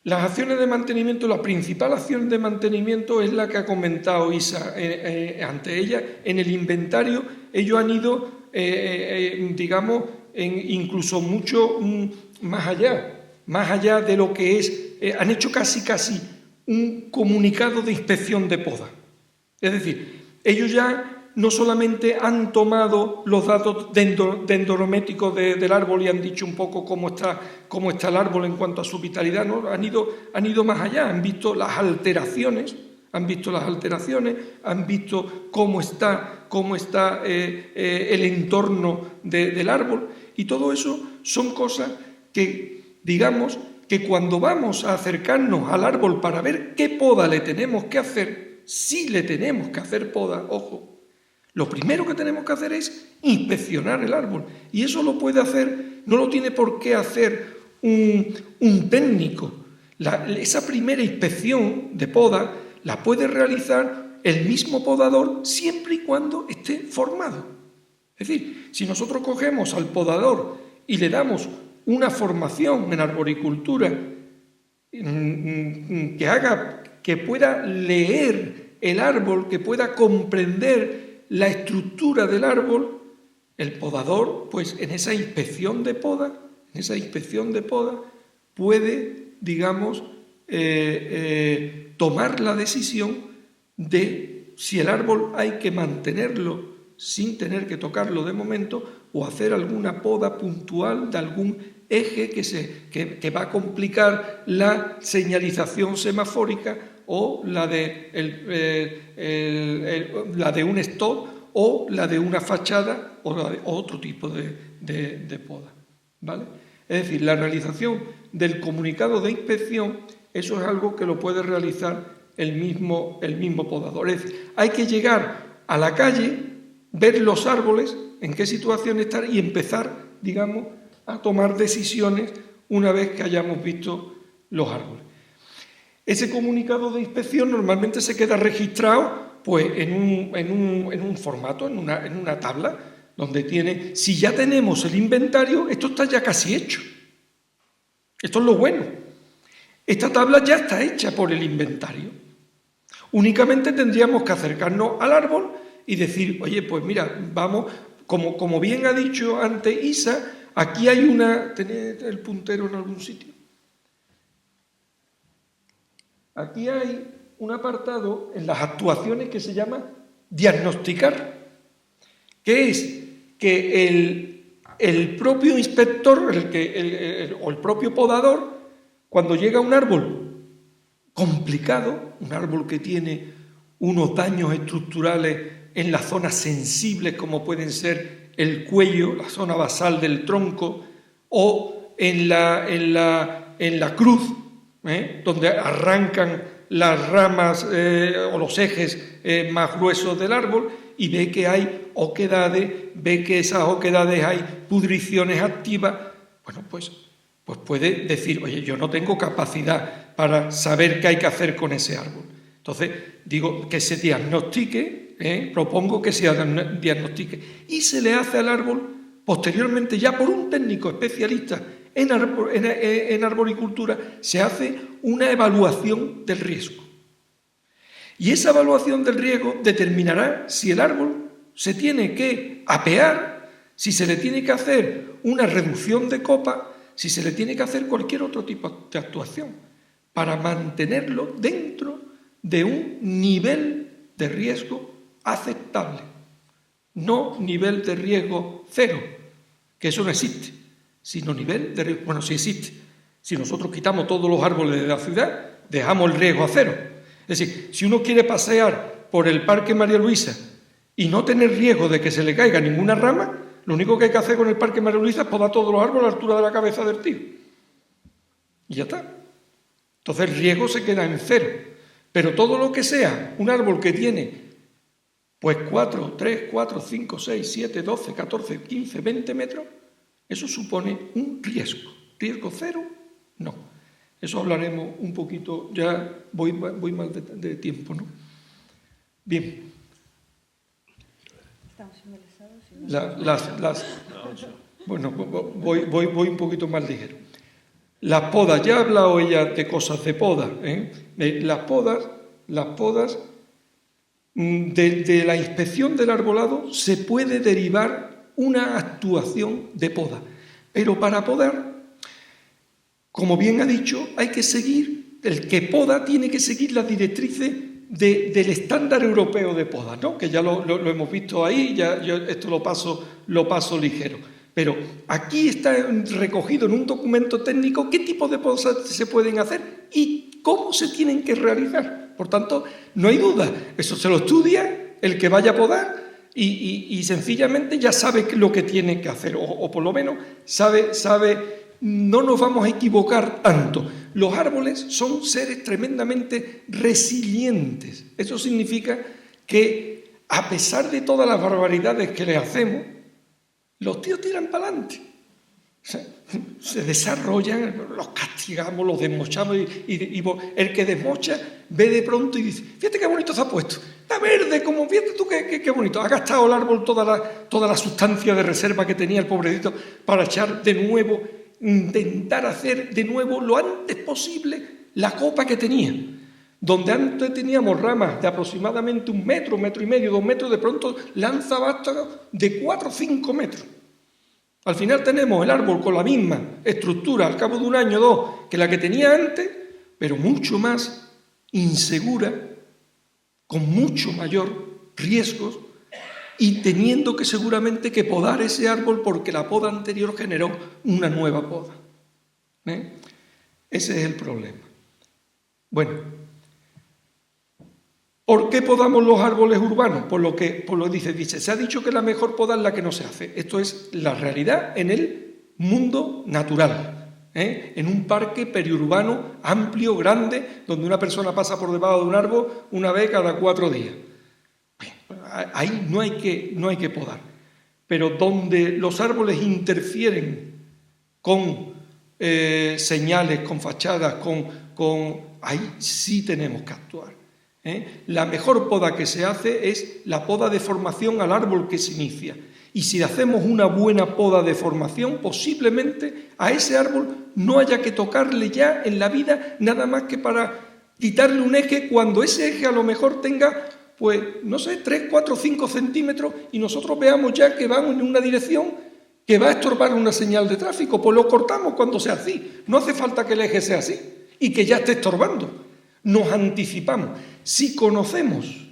S3: las acciones de mantenimiento, la principal acción de mantenimiento es la que ha comentado Isa ante ella. En el inventario ellos han ido, digamos, incluso mucho más allá de lo que es, han hecho casi un comunicado de inspección de poda. Es decir, ellos ya no solamente han tomado los datos dendrométricos del árbol y han dicho un poco cómo está el árbol en cuanto a su vitalidad, ¿no? Han ido más allá, han visto las alteraciones, han visto cómo está el entorno del árbol, y todo eso son cosas que, digamos, que cuando vamos a acercarnos al árbol para ver qué poda le tenemos que hacer, si le tenemos que hacer poda, ojo, lo primero que tenemos que hacer es inspeccionar el árbol, y eso lo puede hacer, no lo tiene por qué hacer un técnico. Esa primera inspección de poda la puede realizar el mismo podador siempre y cuando esté formado. Es decir, si nosotros cogemos al podador y le damos una formación en arboricultura que haga que pueda leer el árbol, que pueda comprender la estructura del árbol, el podador, pues en esa inspección de poda puede, digamos, tomar la decisión de si el árbol hay que mantenerlo sin tener que tocarlo de momento, o hacer alguna poda puntual de algún eje que va a complicar la señalización semafórica, o la de un stop, o la de una fachada, o otro tipo de poda, ¿vale? Es decir, la realización del comunicado de inspección, eso es algo que lo puede realizar el mismo podador. Es decir, hay que llegar a la calle, ver los árboles, en qué situación están, y empezar, digamos, a tomar decisiones una vez que hayamos visto los árboles. Ese comunicado de inspección normalmente se queda registrado pues, en un formato, en una tabla, donde tiene, si ya tenemos el inventario, esto está ya casi hecho. Esto es lo bueno. Esta tabla ya está hecha por el inventario. Únicamente tendríamos que acercarnos al árbol y decir, oye, pues mira, vamos, como bien ha dicho antes Isa, aquí hay ¿tenéis el puntero en algún sitio? Aquí hay un apartado en las actuaciones que se llama diagnosticar, que es que el propio inspector o el propio podador, cuando llega a un árbol complicado, un árbol que tiene unos daños estructurales en las zonas sensibles, como pueden ser el cuello, la zona basal del tronco, o en la cruz, donde arrancan las ramas o los ejes más gruesos del árbol, y ve que hay oquedades, ve que esas oquedades hay pudriciones activas, bueno, pues puede decir, oye, yo no tengo capacidad para saber qué hay que hacer con ese árbol. Entonces, digo que se diagnostique, propongo que se diagnostique, y se le hace al árbol, posteriormente ya por un técnico especialista en arboricultura, se hace una evaluación del riesgo. Y esa evaluación del riesgo determinará si el árbol se tiene que apear, si se le tiene que hacer una reducción de copa, si se le tiene que hacer cualquier otro tipo de actuación para mantenerlo dentro de un nivel de riesgo aceptable. No nivel de riesgo cero, que eso no existe, sino nivel de riesgo, bueno, sí existe. Si nosotros quitamos todos los árboles de la ciudad, dejamos el riesgo a cero. Es decir, si uno quiere pasear por el Parque María Luisa y no tener riesgo de que se le caiga ninguna rama, lo único que hay que hacer con el Parque María Luisa es podar todos los árboles a la altura de la cabeza del tío. Y ya está. Entonces el riesgo se queda en cero. Pero todo lo que sea un árbol que tiene pues 3, 4, 5, 6, 7, 12, 14, 15, 20 metros, eso supone un riesgo. ¿Riesgo cero? No. Eso hablaremos un poquito, ya voy mal de tiempo, ¿no? Bien.
S2: Estamos embelesados.
S3: Bueno, voy un poquito más ligero. Las podas, ya ha hablado ella de cosas de poda. Las podas, de la inspección del arbolado se puede derivar una actuación de poda. Pero para podar, como bien ha dicho, hay que seguir, el que poda tiene que seguir las directrices del estándar europeo de poda, ¿no? Que ya lo hemos visto ahí, yo esto lo paso ligero. Pero aquí está recogido en un documento técnico qué tipo de podas se pueden hacer y cómo se tienen que realizar. Por tanto, no hay duda, eso se lo estudia el que vaya a podar y sencillamente ya sabe lo que tiene que hacer, o por lo menos sabe, no nos vamos a equivocar tanto. Los árboles son seres tremendamente resilientes. Eso significa que, a pesar de todas las barbaridades que le hacemos, los tíos tiran para adelante. O sea, se desarrollan, los castigamos, los desmochamos y el que desmocha ve de pronto y dice, fíjate qué bonito se ha puesto, está verde, como fíjate tú qué bonito. Ha gastado el árbol toda la sustancia de reserva que tenía el pobrecito para echar de nuevo, intentar hacer de nuevo lo antes posible la copa que tenía. Donde antes teníamos ramas de aproximadamente 1 metro, 1,5 metros, 2 metros, de pronto lanza vástagos de 4 o 5 metros. Al final tenemos el árbol con la misma estructura al cabo de 1 año o 2 que la que tenía antes, pero mucho más insegura, con mucho mayor riesgos y teniendo que seguramente que podar ese árbol porque la poda anterior generó una nueva poda. Ese es el problema. Bueno, ¿por qué podamos los árboles urbanos? Por lo que dice, se ha dicho que la mejor poda es la que no se hace. Esto es la realidad en el mundo natural, en un parque periurbano amplio, grande, donde una persona pasa por debajo de un árbol una vez cada 4 días. Ahí no hay que podar. Pero donde los árboles interfieren con señales, con fachadas, ahí sí tenemos que actuar. La mejor poda que se hace es la poda de formación al árbol que se inicia. Y si hacemos una buena poda de formación, posiblemente a ese árbol no haya que tocarle ya en la vida nada más que para quitarle un eje cuando ese eje a lo mejor tenga, pues, no sé, 3, 4, 5 centímetros y nosotros veamos ya que vamos en una dirección que va a estorbar una señal de tráfico. Pues lo cortamos cuando sea así. No hace falta que el eje sea así y que ya esté estorbando. Nos anticipamos. Si conocemos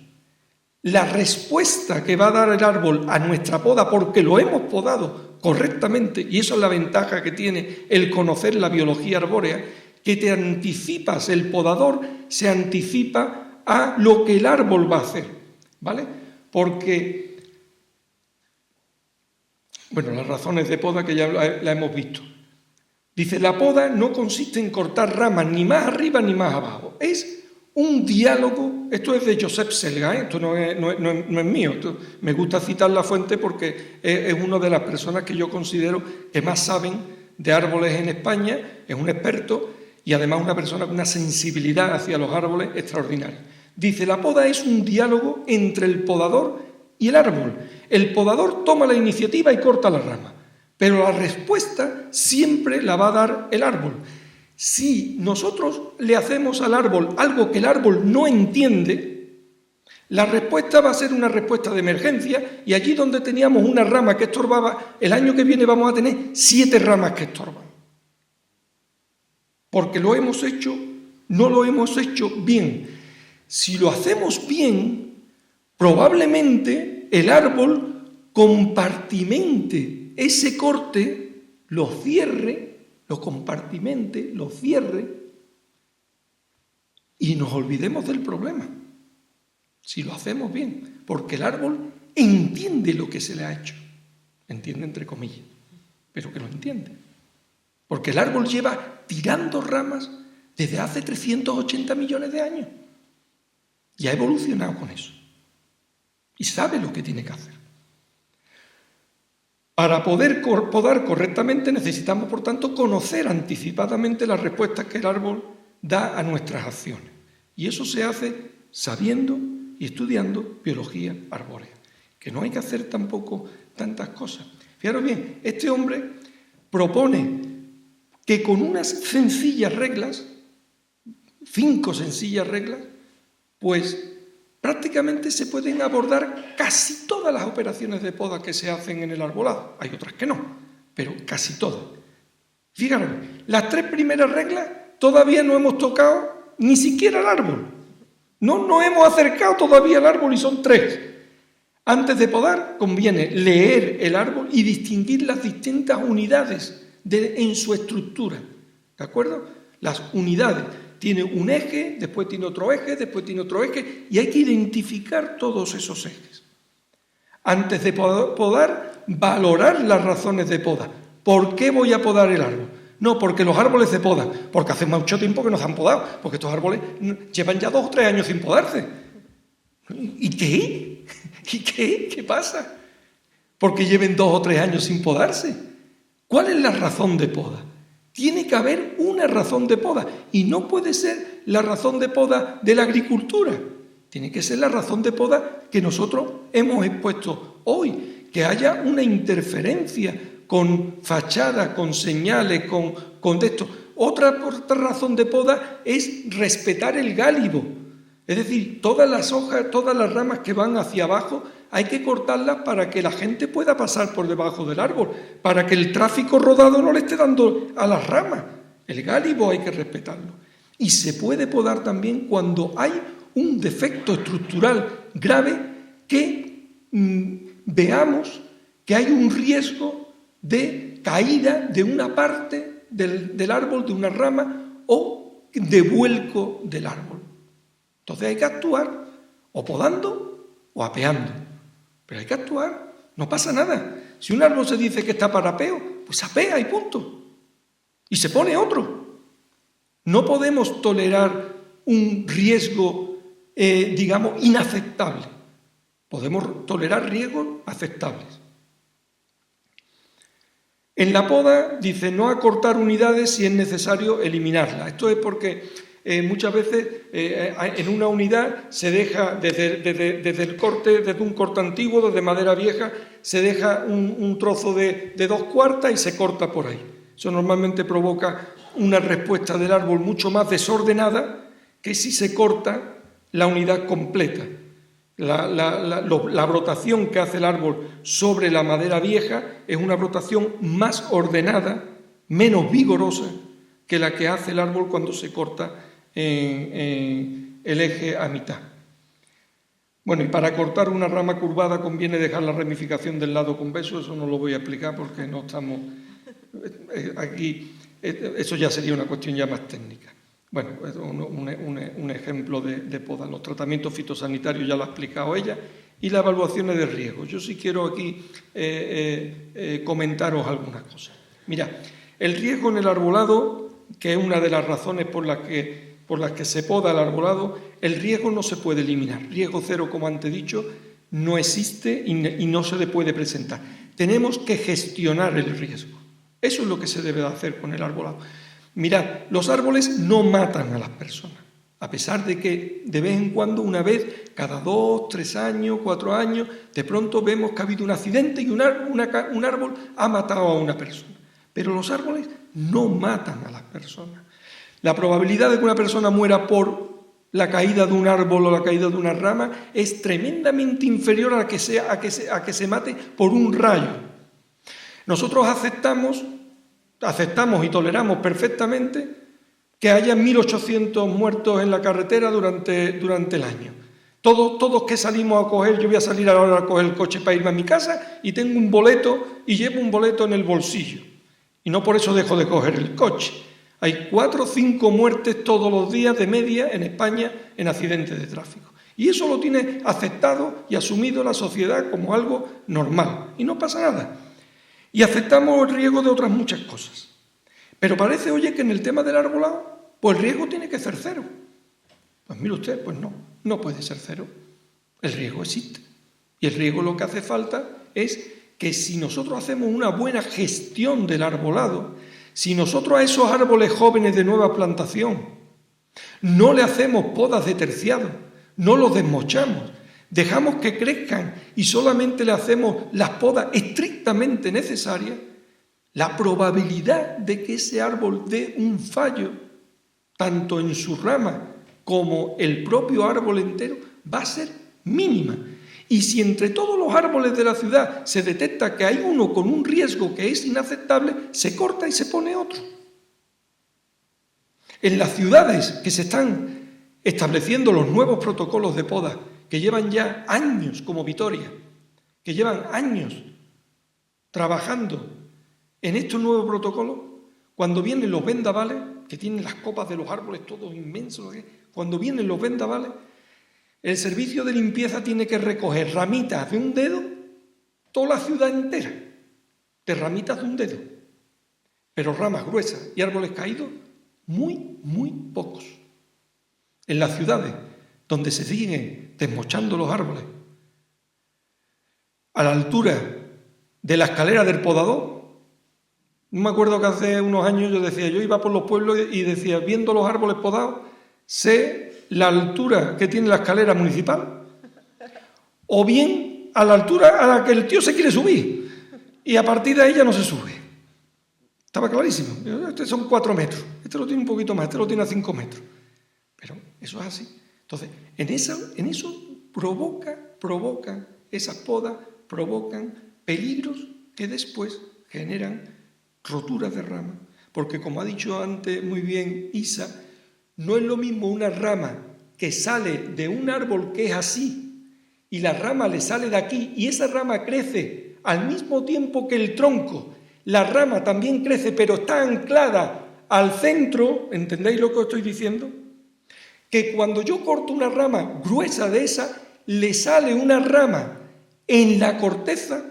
S3: la respuesta que va a dar el árbol a nuestra poda porque lo hemos podado correctamente, y eso es la ventaja que tiene el conocer la biología arbórea, que te anticipas, el podador se anticipa a lo que el árbol va a hacer, ¿vale? Porque, bueno, las razones de poda que ya la hemos visto. Dice, la poda no consiste en cortar ramas ni más arriba ni más abajo, es un diálogo. Esto es de Josep Selga, esto no es mío, me gusta citar la fuente porque es una de las personas que yo considero que más saben de árboles en España, es un experto y además una persona con una sensibilidad hacia los árboles extraordinaria. Dice, la poda es un diálogo entre el podador y el árbol. El podador toma la iniciativa y corta la rama, pero la respuesta siempre la va a dar el árbol. Si nosotros le hacemos al árbol algo que el árbol no entiende, la respuesta va a ser una respuesta de emergencia y allí donde teníamos una rama que estorbaba, el año que viene vamos a tener 7 ramas que estorban. Porque no lo hemos hecho bien. Si lo hacemos bien, probablemente el árbol compartimente ese corte, lo cierre, lo compartimente, lo cierre y nos olvidemos del problema. Si lo hacemos bien, porque el árbol entiende lo que se le ha hecho. Entiende entre comillas, pero que lo entiende. Porque el árbol lleva tirando ramas desde hace 380 millones de años. Y ha evolucionado con eso. Y sabe lo que tiene que hacer. Para poder podar correctamente necesitamos, por tanto, conocer anticipadamente las respuestas que el árbol da a nuestras acciones. Y eso se hace sabiendo y estudiando biología arbórea, que no hay que hacer tampoco tantas cosas. Fijaros bien, este hombre propone que con unas sencillas reglas, 5 sencillas reglas, pues prácticamente se pueden abordar casi todas las operaciones de poda que se hacen en el arbolado. Hay otras que no, pero casi todas. Fíjate, las 3 primeras reglas todavía no hemos tocado ni siquiera el árbol. No hemos acercado todavía al árbol y son 3. Antes de podar, conviene leer el árbol y distinguir las distintas unidades en su estructura. ¿De acuerdo? Las unidades. Tiene un eje, después tiene otro eje, después tiene otro eje, y hay que identificar todos esos ejes. Antes de podar, valorar las razones de poda. ¿Por qué voy a podar el árbol? No, porque los árboles se podan, porque hace mucho tiempo que nos han podado, porque estos árboles llevan ya 2 o 3 años sin podarse. ¿Y qué? ¿Y qué? ¿Qué pasa? Porque lleven 2 o 3 años sin podarse. ¿Cuál es la razón de poda? Tiene que haber una razón de poda, y no puede ser la razón de poda de la agricultura. Tiene que ser la razón de poda que nosotros hemos expuesto hoy, que haya una interferencia con fachadas, con señales, con esto. Otra razón de poda es respetar el gálibo. Es decir, todas las hojas, todas las ramas que van hacia abajo, hay que cortarlas para que la gente pueda pasar por debajo del árbol, para que el tráfico rodado no le esté dando a las ramas. El gálibo hay que respetarlo. Y se puede podar también cuando hay un defecto estructural grave que veamos que hay un riesgo de caída de una parte del árbol, de una rama, o de vuelco del árbol. Entonces hay que actuar o podando o apeando. Pero hay que actuar, no pasa nada. Si un árbol se dice que está para apeo, pues apea y punto. Y se pone otro. No podemos tolerar un riesgo, digamos, inaceptable. Podemos tolerar riesgos aceptables. En la poda dice no acortar unidades si es necesario eliminarlas. Esto es porque muchas veces en una unidad se deja desde el corte, desde un corte antiguo, desde madera vieja, se deja un trozo de 2/4 y se corta por ahí. Eso normalmente provoca una respuesta del árbol mucho más desordenada que si se corta la unidad completa. La brotación que hace el árbol sobre la madera vieja es una brotación más ordenada, menos vigorosa que la que hace el árbol cuando se corta el eje a mitad. Bueno, y para cortar una rama curvada conviene dejar la ramificación del lado convexo, eso no lo voy a explicar porque no estamos aquí, eso ya sería una cuestión ya más técnica. Bueno, un ejemplo de poda. Los tratamientos fitosanitarios ya lo ha explicado ella, y las evaluaciones de riesgo. Yo sí quiero aquí comentaros algunas cosas. Mirad, el riesgo en el arbolado, que es una de las razones por las que se poda el arbolado, el riesgo no se puede eliminar. Riesgo cero, como antes he dicho, no existe y no se le puede presentar. Tenemos que gestionar el riesgo. Eso es lo que se debe de hacer con el arbolado. Mirad, los árboles no matan a las personas, a pesar de que de vez en cuando, una vez, cada 2, 3 años, 4 años, de pronto vemos que ha habido un accidente y un árbol ha matado a una persona. Pero los árboles no matan a las personas. La probabilidad de que una persona muera por la caída de un árbol o la caída de una rama es tremendamente inferior a que se mate por un rayo. Nosotros aceptamos y toleramos perfectamente que haya 1.800 muertos en la carretera durante el año. Todos que salimos a coger, yo voy a salir ahora a coger el coche para irme a mi casa y tengo un boleto y llevo un boleto en el bolsillo. Y no por eso dejo de coger el coche. Hay 4 o 5 muertes todos los días de media en España en accidentes de tráfico. Y eso lo tiene aceptado y asumido la sociedad como algo normal. Y no pasa nada. Y aceptamos el riesgo de otras muchas cosas. Pero parece, oye, que en el tema del arbolado, pues el riesgo tiene que ser 0. Pues mire usted, pues no puede ser 0. El riesgo existe. Y el riesgo lo que hace falta es que si nosotros hacemos una buena gestión del arbolado, si nosotros a esos árboles jóvenes de nueva plantación no le hacemos podas de terciado, no los desmochamos, dejamos que crezcan y solamente le hacemos las podas estrictamente necesarias, la probabilidad de que ese árbol dé un fallo, tanto en su rama como el propio árbol entero, va a ser mínima. Y si entre todos los árboles de la ciudad se detecta que hay uno con un riesgo que es inaceptable, se corta y se pone otro. En las ciudades que se están estableciendo los nuevos protocolos de poda que llevan ya años como Vitoria, que llevan años trabajando en estos nuevos protocolos, cuando vienen los vendavales, que tienen las copas de los árboles todos inmensos, cuando vienen los vendavales, el servicio de limpieza tiene que recoger ramitas de un dedo, toda la ciudad entera, de ramitas de un dedo, pero ramas gruesas y árboles caídos, muy, muy pocos. En las ciudades donde se siguen desmochando los árboles, a la altura de la escalera del podador, no me acuerdo que hace unos años yo iba por los pueblos y decía, viendo los árboles podados, sé la altura que tiene la escalera municipal, o bien a la altura a la que el tío se quiere subir, y a partir de ahí ya no se sube. Estaba clarísimo. Este son 4 metros, este lo tiene un poquito más, este lo tiene a 5 metros. Pero eso es así. Entonces, en eso provocan esas podas, provocan peligros que después generan roturas de ramas, porque como ha dicho antes muy bien Isa, no es lo mismo una rama que sale de un árbol que es así y la rama le sale de aquí y esa rama crece al mismo tiempo que el tronco. La rama también crece, pero está anclada al centro, ¿entendéis lo que os estoy diciendo? Que cuando yo corto una rama gruesa de esa, le sale una rama en la corteza,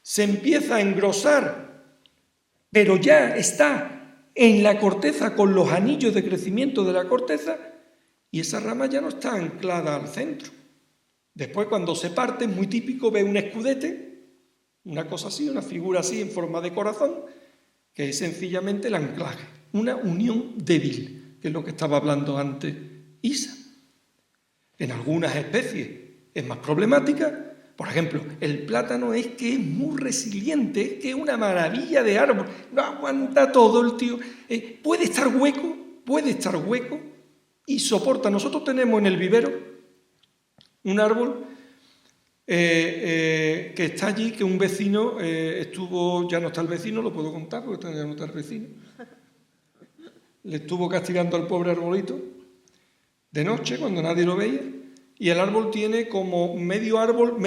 S3: se empieza a engrosar, pero ya está en la corteza con los anillos de crecimiento de la corteza y esa rama ya no está anclada al centro. Después, cuando se parte, es muy típico ver un escudete, una cosa así, una figura así en forma de corazón, que es sencillamente el anclaje, una unión débil, que es lo que estaba hablando antes Isa. En algunas especies es más problemática. Por ejemplo, el plátano es que es muy resiliente, es que es una maravilla de árbol, no aguanta todo el tío. Puede estar hueco y soporta. Nosotros tenemos en el vivero un árbol que está allí, que un vecino estuvo, ya no está el vecino, lo puedo contar porque ya no está el vecino, le estuvo castigando al pobre arbolito de noche cuando nadie lo veía. Y el árbol tiene como medio árbol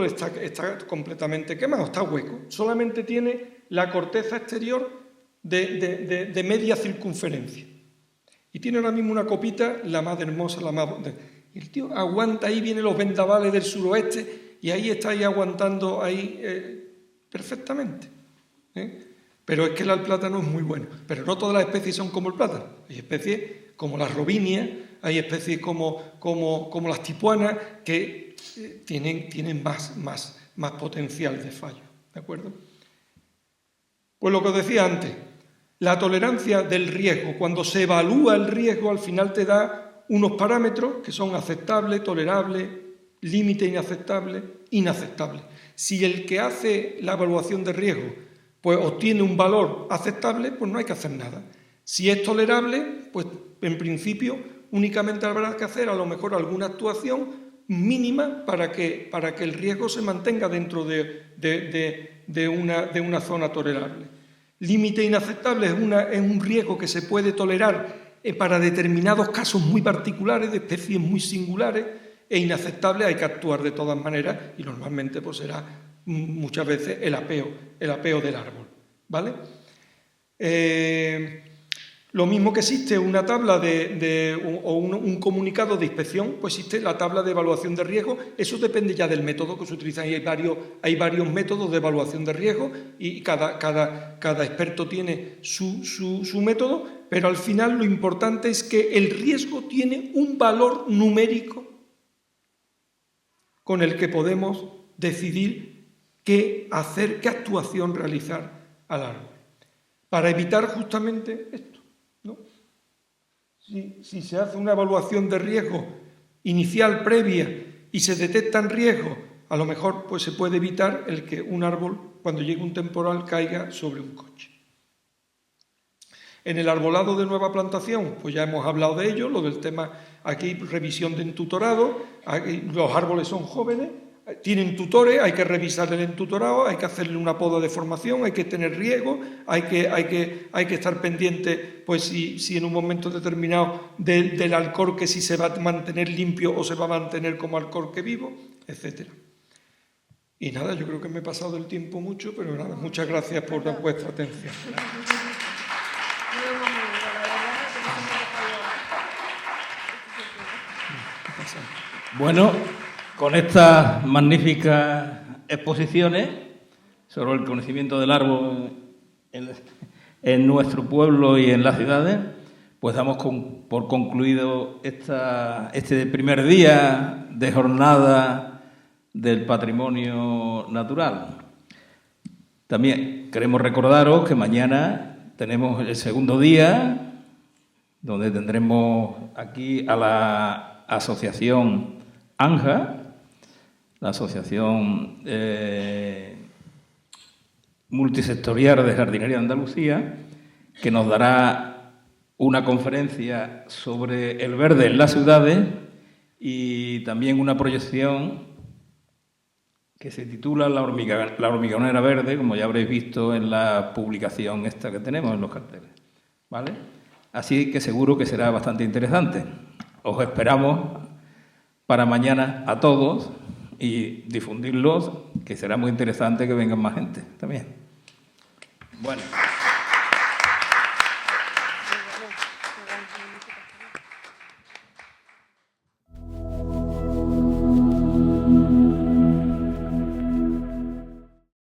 S3: está completamente quemado, está hueco. Solamente tiene la corteza exterior de media circunferencia. Y tiene ahora mismo una copita, la más hermosa, y el tío aguanta, ahí vienen los vendavales del suroeste, y ahí está ahí aguantando perfectamente. Pero es que el plátano es muy bueno. Pero no todas las especies son como el plátano. Hay especies como las robinias, hay especies como las tipuanas que tienen más potencial de fallo, ¿de acuerdo? Pues lo que os decía antes, la tolerancia del riesgo, cuando se evalúa el riesgo, al final te da unos parámetros que son aceptables, tolerables, límite inaceptable, inaceptable. Si el que hace la evaluación de riesgo pues obtiene un valor aceptable, pues no hay que hacer nada. Si es tolerable, pues en principio únicamente habrá que hacer a lo mejor alguna actuación mínima para que el riesgo se mantenga dentro de una zona tolerable. Límite inaceptable es un riesgo que se puede tolerar para determinados casos muy particulares, de especies muy singulares, e inaceptable hay que actuar de todas maneras y normalmente pues será muchas veces el apeo del árbol, ¿vale? Lo mismo que existe una tabla o un comunicado de inspección, pues existe la tabla de evaluación de riesgo. Eso depende ya del método que se utiliza. Hay varios métodos de evaluación de riesgo y cada experto tiene su método, pero al final lo importante es que el riesgo tiene un valor numérico con el que podemos decidir qué hacer, qué actuación realizar al árbol, para evitar justamente esto, ¿no? Si se hace una evaluación de riesgo inicial, previa, y se detectan riesgos, a lo mejor pues se puede evitar el que un árbol, cuando llegue un temporal, caiga sobre un coche. En el arbolado de nueva plantación, pues ya hemos hablado de ello, lo del tema aquí, revisión de entutorado, aquí los árboles son jóvenes, tienen tutores, hay que revisarle el tutorado, hay que hacerle una poda de formación, hay que tener riego, hay que estar pendiente, pues si en un momento determinado del alcorque, si se va a mantener limpio o se va a mantener como alcorque vivo, etcétera. Y nada, yo creo que me he pasado del tiempo mucho, pero nada, muchas gracias por vuestra atención.
S1: Bueno, con estas magníficas exposiciones sobre el conocimiento del árbol en nuestro pueblo y en las ciudades, pues damos por concluido este primer día de jornada del patrimonio natural. También queremos recordaros que mañana tenemos el segundo día, donde tendremos aquí a la asociación ANJA, la Asociación Multisectorial de Jardinería de Andalucía, que nos dará una conferencia sobre el verde en las ciudades y también una proyección que se titula La hormigonera verde, como ya habréis visto en la publicación esta que tenemos en los carteles, ¿vale? Así que seguro que será bastante interesante. Os esperamos para mañana a todos y difundirlos, que será muy interesante que vengan más gente también. Bueno.